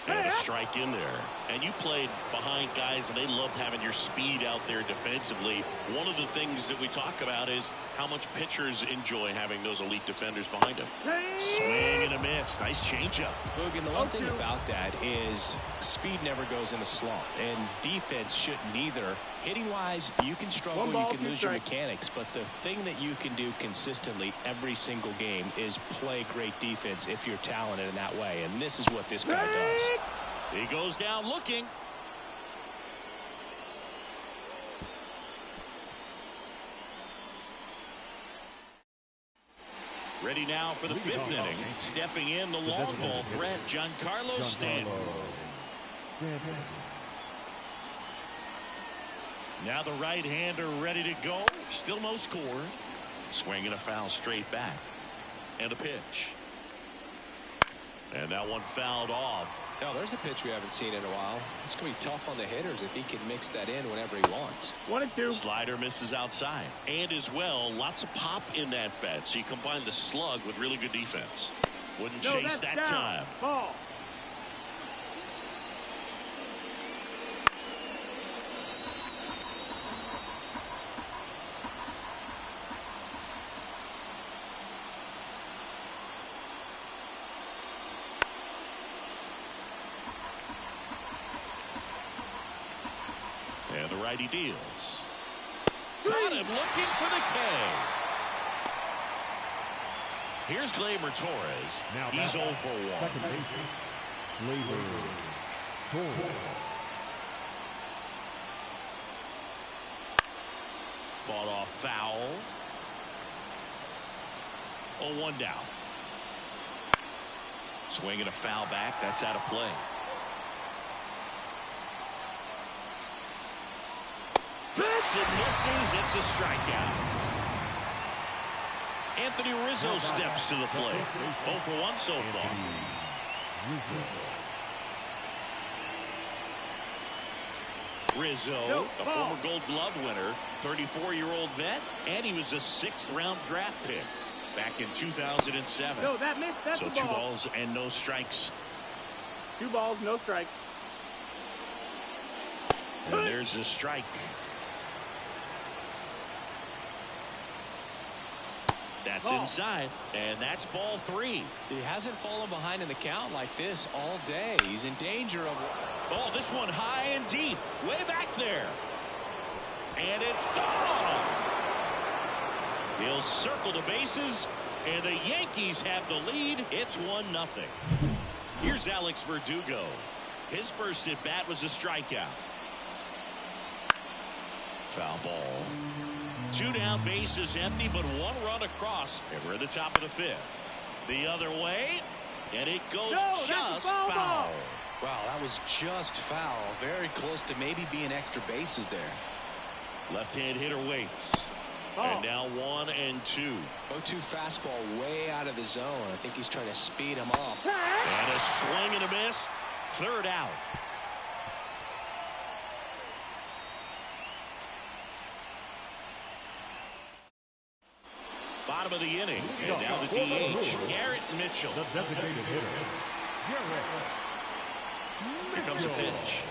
And a strike in there. And you played behind guys, and they loved having your speed out there defensively. One of the things that we talk about is how much pitchers enjoy having those elite defenders behind them. Swing and a miss. Nice changeup. Logan, the one thing about that is speed never goes in a slump, and defense shouldn't either. Hitting-wise, you can struggle, you can lose your mechanics, but the thing that you can do consistently every single game is play great defense if you're talented in that way, and this is what this guy does. He goes down looking. Ready now for the fifth inning. Stepping in the long ball threat, Giancarlo Stanton. Now the right-hander ready to go. Still no score. Swinging a foul straight back. And a pitch. And that one fouled off. Now there's a pitch we haven't seen in a while. It's going to be tough on the hitters if he can mix that in whenever he wants. 1-2. Slider misses outside. And as well, lots of pop in that bat. So you combine the slug with really good defense. Wouldn't chase that time. Ball. And the righty deals. Got him looking for the K. Here's Gleyber Torres. Now he's 0 for 1. Second baseman, Gleyber Torres. Fought off foul. 0-1 down. Swinging a foul back. That's out of play. Hits and misses. It's a strikeout. Anthony Rizzo steps to the plate. 0 for 1 so far. Rizzo, a former Gold Glove winner, 34-year-old vet, and he was a 6th-round draft pick back in 2007. No, that missed. That's so the 2 ball. balls and no strikes. 2 balls, no strikes. And there's the strike. That's inside, and that's ball 3. He hasn't fallen behind in the count like this all day. He's in danger of... Oh, this one high and deep, way back there. And it's gone. He'll circle the bases, and the Yankees have the lead. It's 1-0. Here's Alex Verdugo. His first at-bat was a strikeout. Foul ball. 2 down, bases empty, but 1 run across, and we're at the top of the 5th. The other way, and it goes just foul. Wow, that was just foul. Very close to maybe being extra bases there. Left-hand hitter waits. And now 1 and 2. 0-2 fastball way out of the zone. I think he's trying to speed him up. And a swing and a miss. 3rd out. Bottom of the inning. And now the DH, Garrett Mitchell. The designated hitter, Garrett. Here comes a pitch.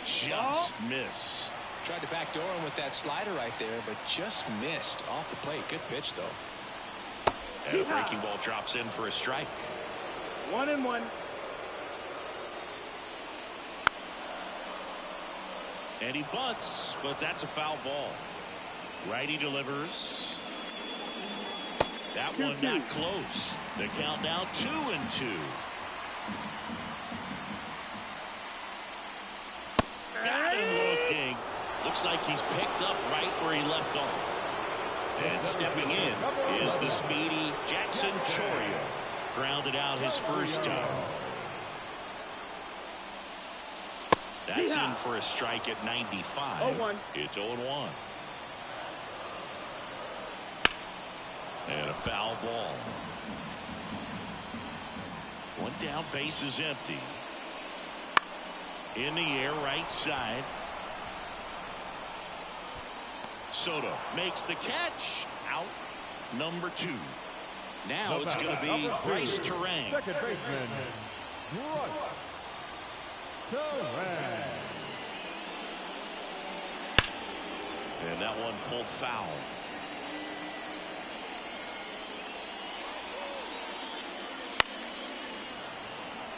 Just missed. Tried to backdoor him with that slider right there, but just missed off the plate. Good pitch, though. And a breaking ball drops in for a strike. 1-1. And he bunts, but that's a foul ball. Righty delivers. That one not close. The count now 2-2. Got him looking. Looks like he's picked up right where he left off. And stepping in is the speedy Jackson Chourio. Grounded out his first time. That's in for a strike at 95. 0-1. It's 0-1. And a foul ball. 1 down, base is empty. In the air, right side. Soto makes the catch. Out. Number 2. Now it's going to be Bryce Terang. Second baseman, Bryce Terang. And that one pulled foul.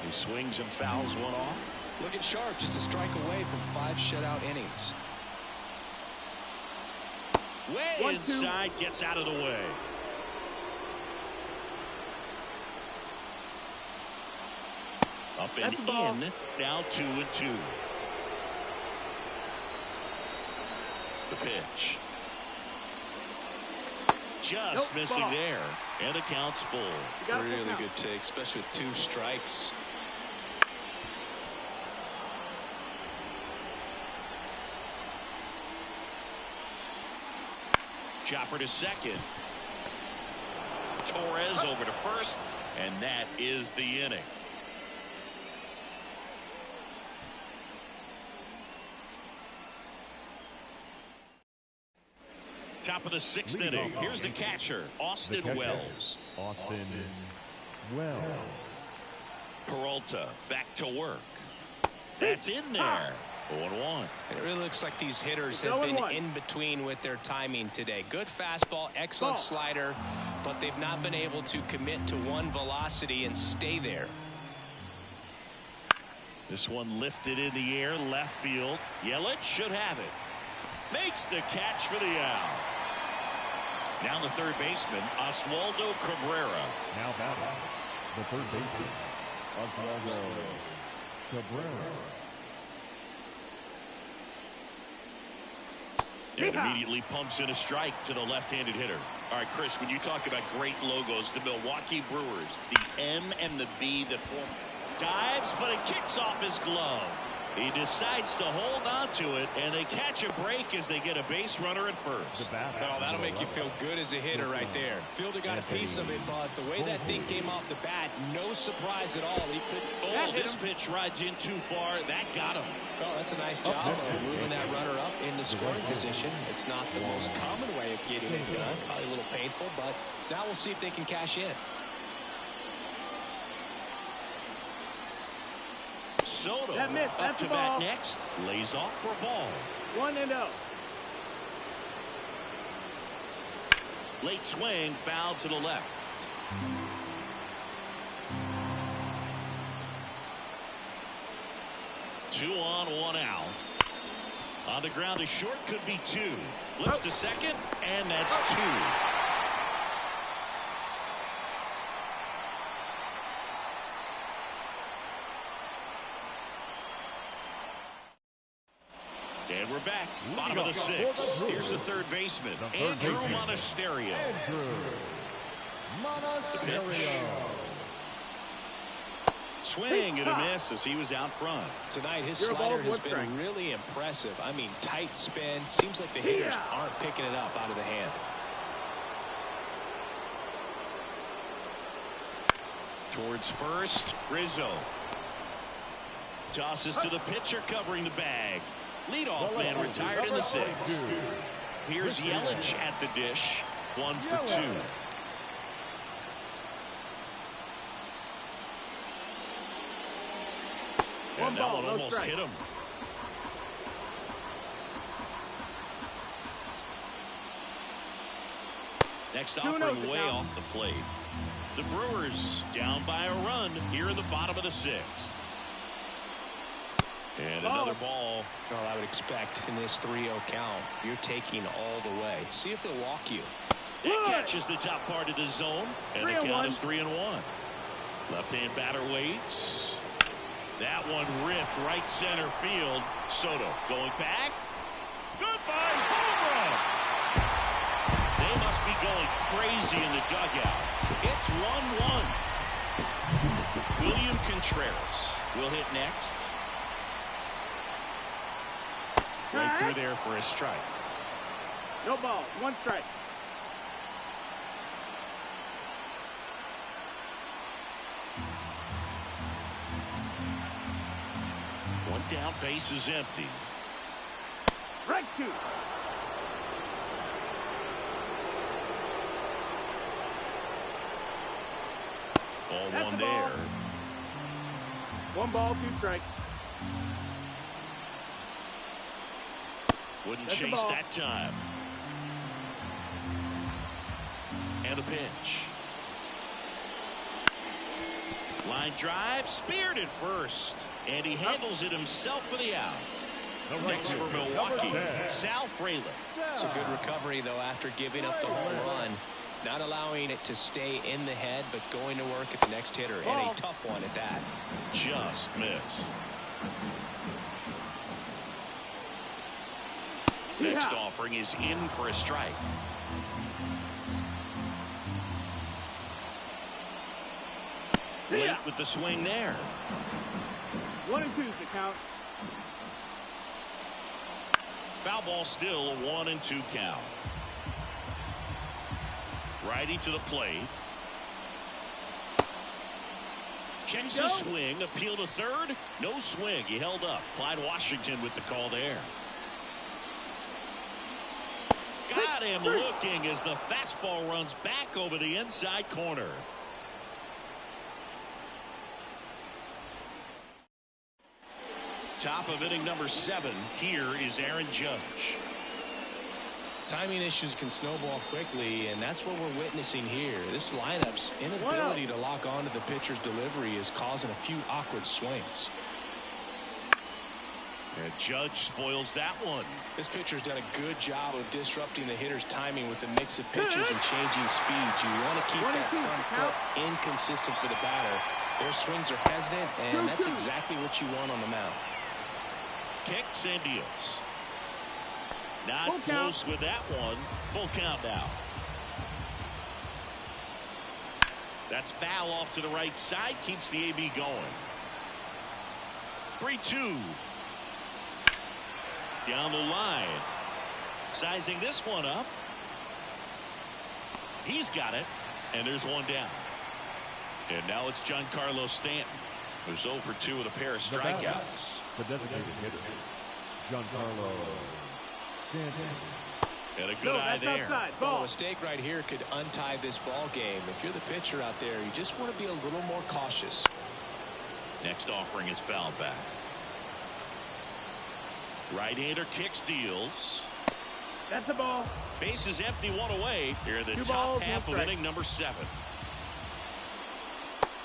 He swings and fouls one off. Looking sharp, just a strike away from 5 shutout innings. Way inside, gets out of the way. Up and in, now 2-2. The pitch. just missing ball. there. And the count's full. Really good take, especially with 2 strikes. Chopper to second. Torres over to first, and that is the inning. Top of the 6th inning. Here's the catcher, Austin Wells. Austin Wells. Peralta back to work. That's in there. 0-1. It really looks like these hitters have been in between with their timing today. Good fastball, excellent slider, but they've not been able to commit to one velocity and stay there. This one lifted in the air, left field. Yelich should have it. Makes the catch for the out. Now the third baseman, Oswaldo Cabrera. Now batting, the third baseman, Oswaldo Cabrera. And immediately pumps in a strike to the left-handed hitter. All right, Chris, when you talk about great logos, the Milwaukee Brewers, the M and the B, the form dives, but it kicks off his glove. He decides to hold on to it, and they catch a break as they get a base runner at first. Oh, that'll make you feel good as a hitter right there. Fielder got a piece of it, but the way that thing came off the bat, no surprise at all. He could. Oh, this pitch rides in too far. That got him. Oh, that's a nice job of moving that runner up in the scoring position. It's not the most common way of getting it done. Probably a little painful, but now we'll see if they can cash in. Soto That's up to bat next. Lays off for a ball. 1-0. Late swing, foul to the left. Two on, one out. On the ground, a short could be 2. Flips to second, and that's 2. And we're back. Bottom of the 6th. Here's the third baseman, Andrew Monasterio. The pitch. Swing and a miss as he was out front. Tonight, his slider has been really impressive. I mean, tight spin. Seems like the hitters aren't picking it up out of the hand. Towards first, Rizzo. Tosses to the pitcher covering the bag. Leadoff man retired in the 6th. Here's Yelich at the dish. 1 for 2. And that one almost hit him. Next offering way off the plate. The Brewers down by a run here in the bottom of the 6th. And another ball. Well, I would expect in this 3-0 count, you're taking all the way. See if they'll walk you. It catches the top part of the zone, and the count is 3-1. Left-hand batter waits. That one ripped right center field. Soto going back. Goodbye, home run. They must be going crazy in the dugout. It's 1-1. William Contreras will hit next. Right through there for a strike. No ball. 1 strike. One down, base is empty. Strike 2. Ball That's one the ball. there. 1 ball, 2 strikes. Wouldn't That's the chase ball. that time. And a pitch. Line drive, speared at first. And he handles it himself for the out. Next for Milwaukee, Sal Frelick. It's a good recovery, though, after giving up the home run. Not allowing it to stay in the head, but going to work at the next hitter. And a tough one at that. Just missed. Next offering is in for a strike. Late with the swing there. 1 and 2's the count. Foul ball still, a 1-2 count. Righty to the plate. Checks the swing, appeal to third. No swing. He held up. Clyde Washington with the call there. Got him looking as the fastball runs back over the inside corner. Top of inning number 7. Here is Aaron Judge. Timing issues can snowball quickly, and that's what we're witnessing here. This lineup's inability to lock onto the pitcher's delivery is causing a few awkward swings. And Judge spoils that one. This pitcher's done a good job of disrupting the hitter's timing with a mix of pitches and changing speeds. You want to keep that front foot inconsistent for the batter. Their swings are hesitant, and that's exactly what you want on the mound. Kicks and deals. Not close with that one. Full count now. That's foul off to the right side. Keeps the AB going. 3-2. Down the line. Sizing this one up. He's got it. And there's one down. And now it's Giancarlo Stanton, who's 0 for 2 with a pair of strikeouts. The designated hitter, Giancarlo Stanton. And a good eye there. Well, a mistake right here could untie this ball game. If you're the pitcher out there, you just want to be a little more cautious. Next offering is fouled back. Right-hander kicks, deals. That's a ball. Base is empty, one away. Here in the 2 top balls, half no of strike. inning number 7.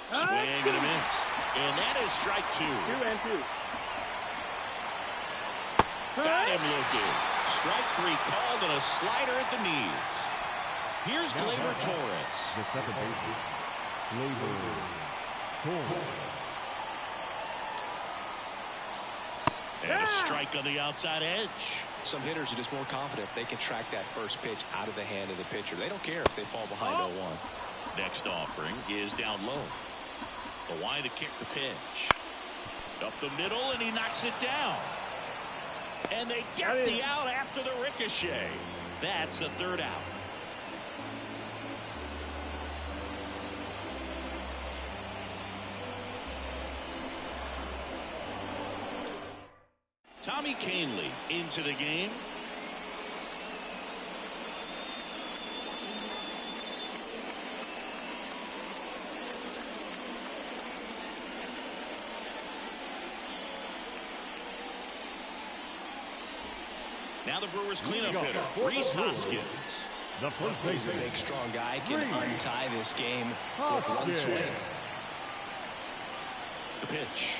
Swing and a miss. And that is strike 2. 2 and 2. Got him looking. Strike 3 called and a slider at the knees. Here's Gleyber Torres. The second baseman, Gleyber Torres. And a strike on the outside edge. Some hitters are just more confident if they can track that first pitch out of the hand of the pitcher. They don't care if they fall behind 0-1. Next offering is down low. The wide to kick the pitch. Up the middle, and he knocks it down. And they get the out after the ricochet. That's the third out. Tommy Kahnle into the game. Now the Brewers cleanup hitter, Rhys Hoskins. The first He's a baseman, big, strong guy. Can untie this game with one swing. The pitch.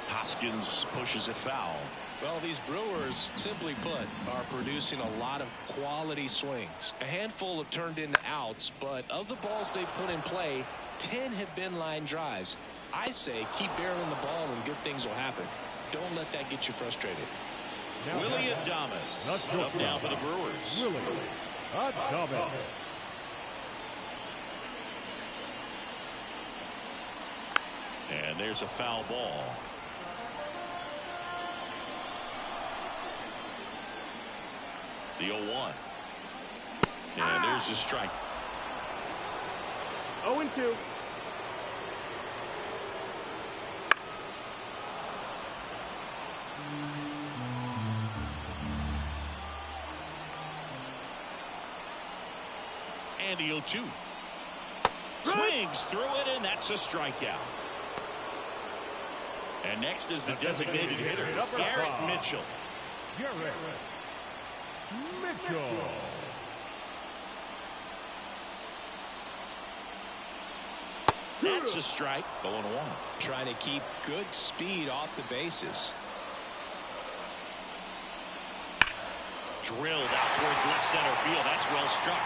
Hoskins pushes it foul. Well, these Brewers, simply put, are producing a lot of quality swings. A handful have turned into outs, but of the balls they put in play, 10 have been line drives. I say keep barreling the ball and good things will happen. Don't let that get you frustrated. Willie Adames up now for the Brewers. Willie Adames. And there's a foul ball. The 0-1. And there's the strike. 0 and 2. And the 0-2. Swings through it, and that's a strikeout. And next is the designated hitter, Garrett Mitchell. Garrett Mitchell. That's a strike. 0-1. Trying to keep good speed off the bases. Drilled out towards left center field. That's well struck.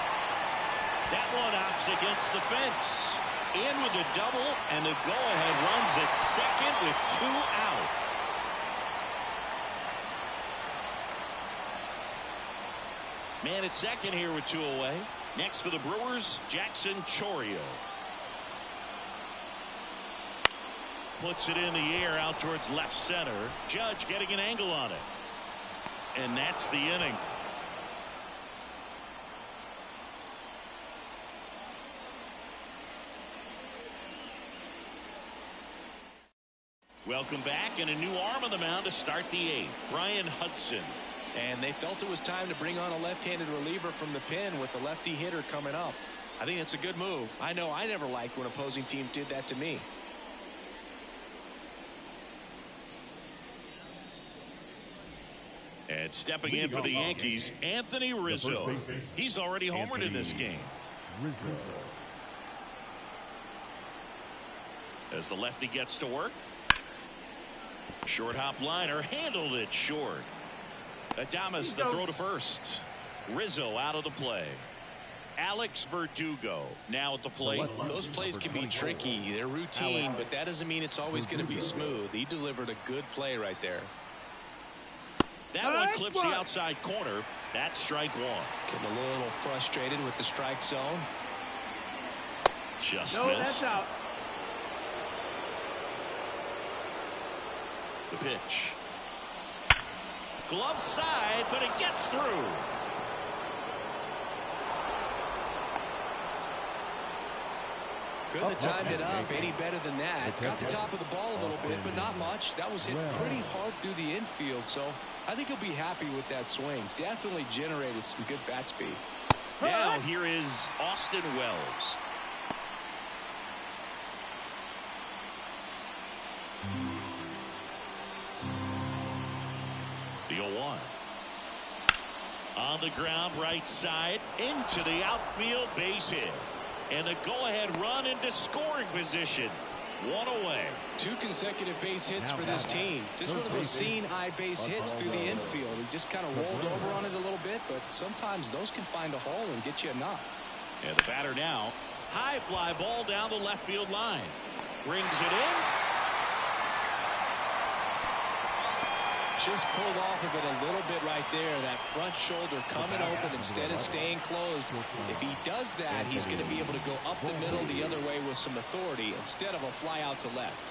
That one hops against the fence. In with the double, and the go-ahead runs at second with 2 out. Man at second here with 2 away. Next for the Brewers, Jackson Chourio. puts it in the air out towards left center. Judge getting an angle on it. And that's the inning. Welcome back, and a new arm on the mound to start the eighth. Brian Hudson. And they felt it was time to bring on a left-handed reliever from the pen with the lefty hitter coming up. I think it's a good move. I know I never liked when opposing teams did that to me. And stepping in for the Yankees, Anthony Rizzo. He's already homered in this game. As the lefty gets to work. Short hop liner, handled it short. Adames the throw to first. Rizzo out of the play. Alex Verdugo now at the plate. Those plays can be tricky. They're routine, but that doesn't mean it's always going to be smooth. He delivered a good play right there. That one clips the outside corner. That's strike one. Getting a little frustrated with the strike zone. Just No, missed. that's out. The pitch. Glove side, but it gets through. Couldn't have timed it up any better than that. Got the top of the ball a little bit, but not much. That was hit pretty hard through the infield, so I think he'll be happy with that swing. Definitely generated some good bat speed. Now here is Austin Wells. The 0-1. On the ground, right side, into the outfield, base hit. And a go-ahead run into scoring position. One away. 2 consecutive base hits for this team. Just one of those seeing eye base hits through the infield. He just kind of rolled over on it a little bit, but sometimes those can find a hole and get you a knock. And the batter now. High fly ball down the left field line. Brings it in. Just pulled off of it a little bit right there. That front shoulder coming open instead of staying closed. If he does that, he's going to be able to go up the middle the other way with some authority instead of a fly out to left.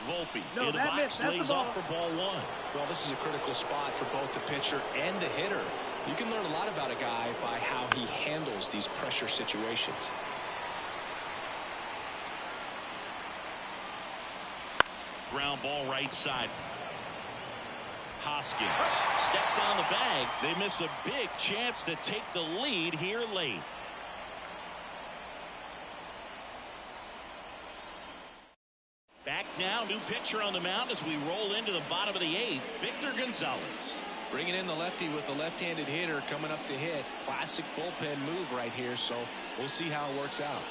Volpe in the box, lays off for ball one. Well, this is a critical spot for both the pitcher and the hitter. You can learn a lot about a guy by how he handles these pressure situations. Ground ball right side. Hoskins steps on the bag. They miss a big chance to take the lead here late. Back now, new pitcher on the mound as we roll into the bottom of the eighth. Victor Gonzalez. Bringing in the lefty with the left-handed hitter coming up to hit. Classic bullpen move right here, so we'll see how it works out.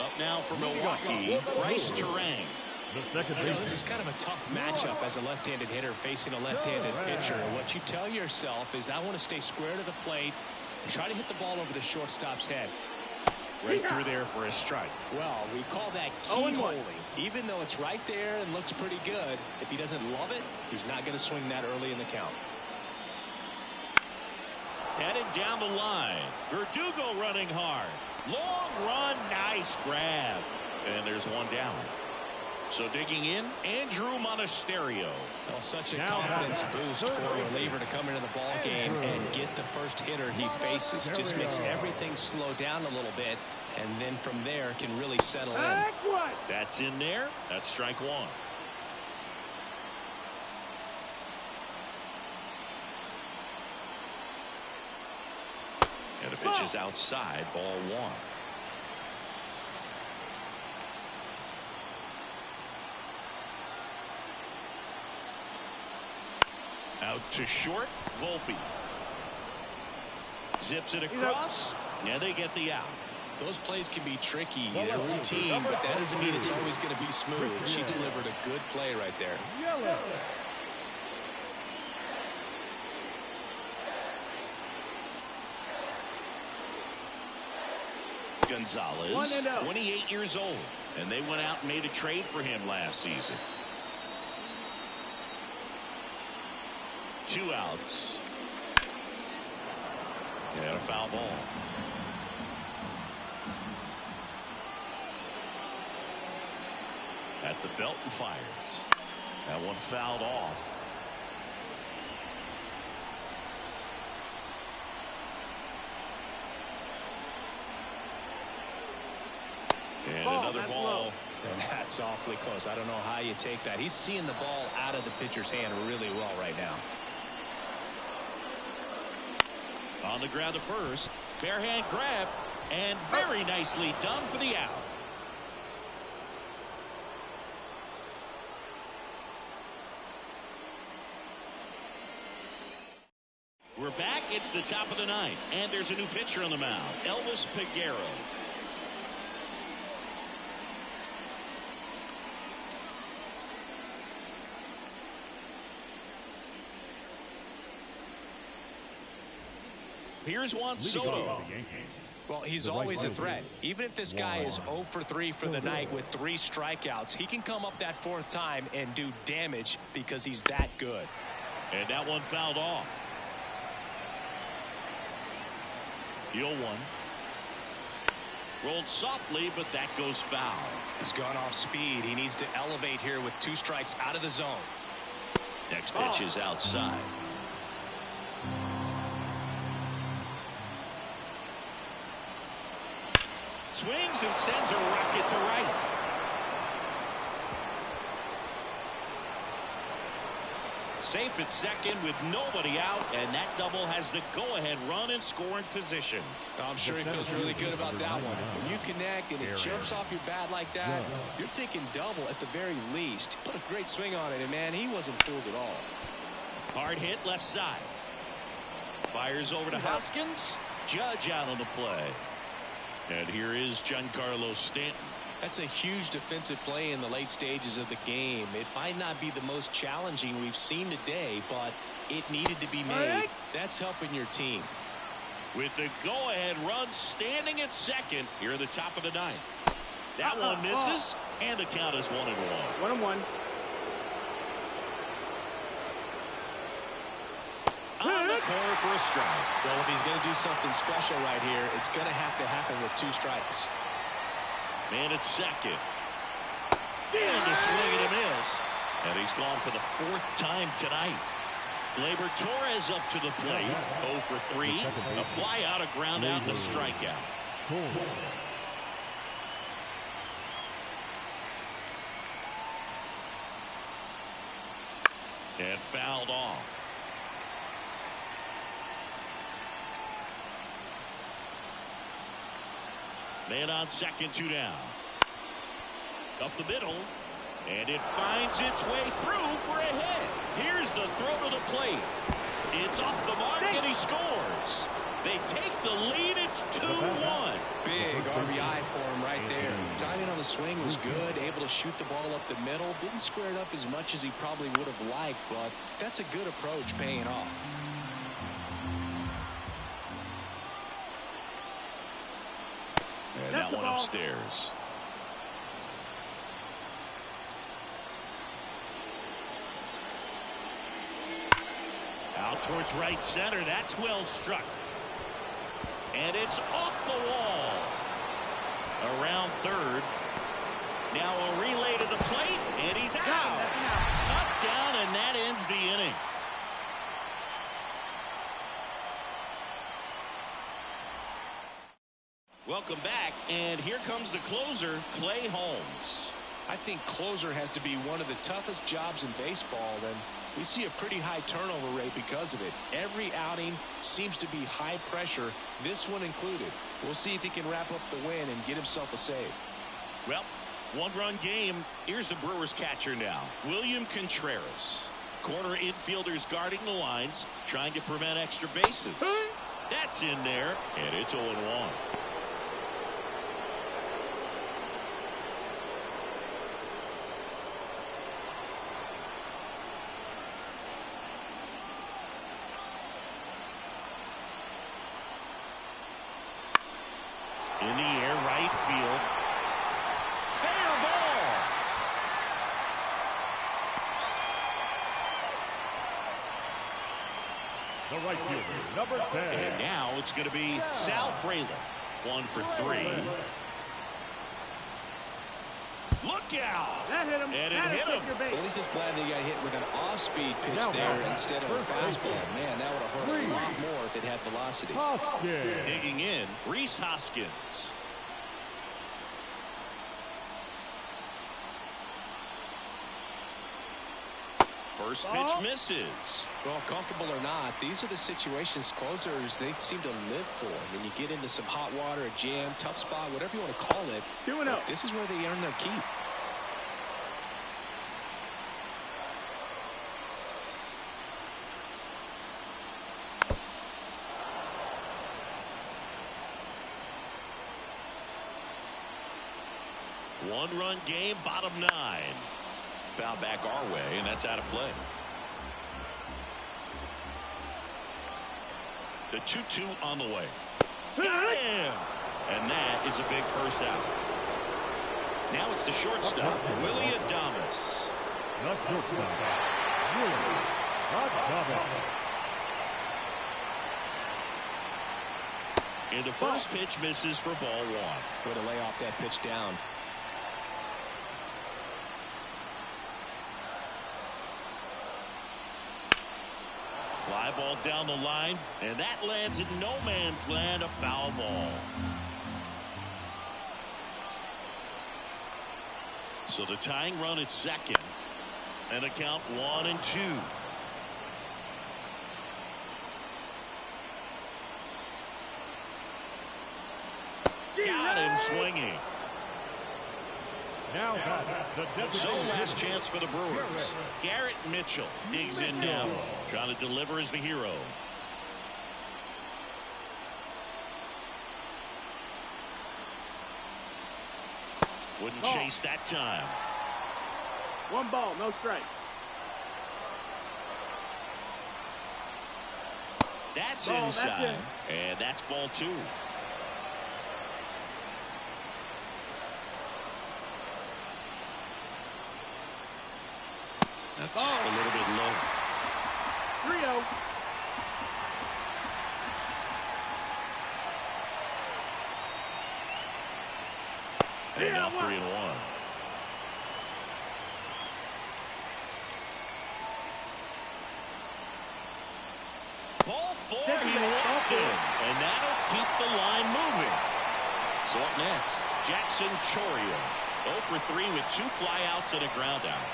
Up now for Milwaukee, Bryce Terang. This is kind of a tough matchup as a left-handed hitter facing a left-handed pitcher. What you tell yourself is, I want to stay square to the plate, try to hit the ball over the shortstop's head. Right through there for a strike. Well, we call that keyholing. Even though it's right there and looks pretty good, if he doesn't love it, he's not going to swing that early in the count. Headed down the line. Verdugo running hard. Long run, nice grab. And there's one down. So digging in, Andrew Monasterio. Well, such a confidence boost for a reliever to come into the ball game and get the first hitter he faces. Just makes everything slow down a little bit, and then from there can really settle in. That's in there. That's strike one. And the pitch is outside, ball one. Out to short, Volpe. Zips it across, and they get the out. Those plays can be tricky. They're routine, but that doesn't mean it's always going to be smooth. She delivered a good play right there. Gonzalez, 28 years old, and they went out and made a trade for him last season. 2 outs. And a foul ball. At the belt and fires. That one fouled off. And another ball. And that's awfully close. I don't know how you take that. He's seeing the ball out of the pitcher's hand really well right now. On the ground to first. Bare hand grab. And very nicely done for the out. We're back. It's the top of the ninth. And there's a new pitcher on the mound. Elvis Peguero. Here's Juan Soto. Well, he's always a threat. Even if this guy is 0 for 3 for the night with 3 strikeouts, he can come up that 4th time and do damage because he's that good. And that one fouled off. The 0-1. Rolled softly, but that goes foul. He's gone off speed. He needs to elevate here with 2 strikes out of the zone. Next pitch is outside. Swings and sends a rocket to right. Safe at second with nobody out, and that double has the go-ahead run in scoring position. I'm sure he feels really good about that one. When you connect and it jumps off your bat like that, you're thinking double at the very least. Put a great swing on it, and man, he wasn't fooled at all. Hard hit left side. Fires over to Hoskins. Judge out on the play. And here is Giancarlo Stanton. That's a huge defensive play in the late stages of the game. It might not be the most challenging we've seen today, but it needed to be made. That's helping your team. With the go-ahead run standing at second here at the top of the ninth. That one misses, and the count is 1-1. 1-1. On the corner for a strike. Well, if he's going to do something special right here, it's going to happen with 2 strikes. Man at second. And a swing and a miss. And he's gone for the 4th time tonight. Gleyber Torres up to the plate. 0 for 3. A fly out, a ground out, and a strikeout. And fouled off. Man on second, 2 down. Up the middle. And it finds its way through for a hit. Here's the throw to the plate. It's off the mark and he scores. They take the lead. It's 2-1. Big RBI for him right there. Timing on the swing was good. Able to shoot the ball up the middle. Didn't square it up as much as he probably would have liked, but that's a good approach paying off. And that one upstairs. Out towards right center. That's well struck. And it's off the wall. Around third. Now a relay to the plate. And he's out. Up, down, and that ends the inning. Welcome back, and here comes the closer, Clay Holmes. I think closer has to be one of the toughest jobs in baseball, and we see a pretty high turnover rate because of it. Every outing seems to be high pressure, this one included. We'll see if he can wrap up the win and get himself a save. Well, 1-run game. Here's the Brewers catcher now, William Contreras. Corner infielders guarding the lines, trying to prevent extra bases. That's in there, and it's 0-1. In the air, right field. Fair ball. The right fielder, number 10. And now it's going to be Sal Frelick. 1 for 3. Look out! That hit him. And it hit him. Well, he's just glad that he got hit with an off-speed pitch there instead of a fastball. Man, that would have hurt a lot more if it had velocity. Digging in, Rhys Hoskins. First pitch misses. Well, comfortable or not, these are the situations closers they seem to live for. When you get into some hot water, a jam, tough spot, whatever you want to call it, 2-0. this is where they earn their keep. One-run game, bottom 9. Foul back our way, and that's out of play. The 2-2 on the way. Got him! And that is a big first out. Now it's the shortstop, Willie Adames. The shortstop, Willie Adames. And the first pitch misses for ball 1. Way to lay off that pitch down. Fly ball down the line, and that lands in no man's land, a foul ball. So the tying run at second, and a count 1-2. Got him swinging. Now the So last chance for the Brewers. Garrett Mitchell digs in now, trying to deliver as the hero. Wouldn't chase that time. 1 ball, no strike. That's Ball, inside, that's and that's ball 2. That's a little bit low. 3-0. And now 3-1. Ball 4, he walked in, and that'll keep the line moving. So up next, Jackson Chourio, 0 for 3 with 2 flyouts and a ground out.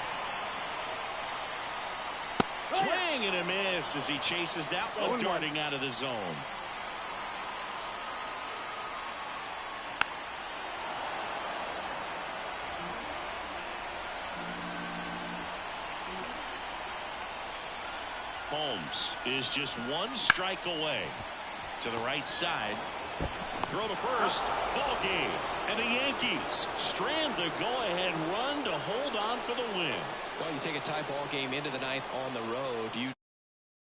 Swing and a miss as he chases that one darting out of the zone. Holmes is just 1 strike away. To the right side. Throw to first. Ball game. And the Yankees strand the go-ahead run to hold on for the win. Well, you take a tie ball game into the 9th on the road. You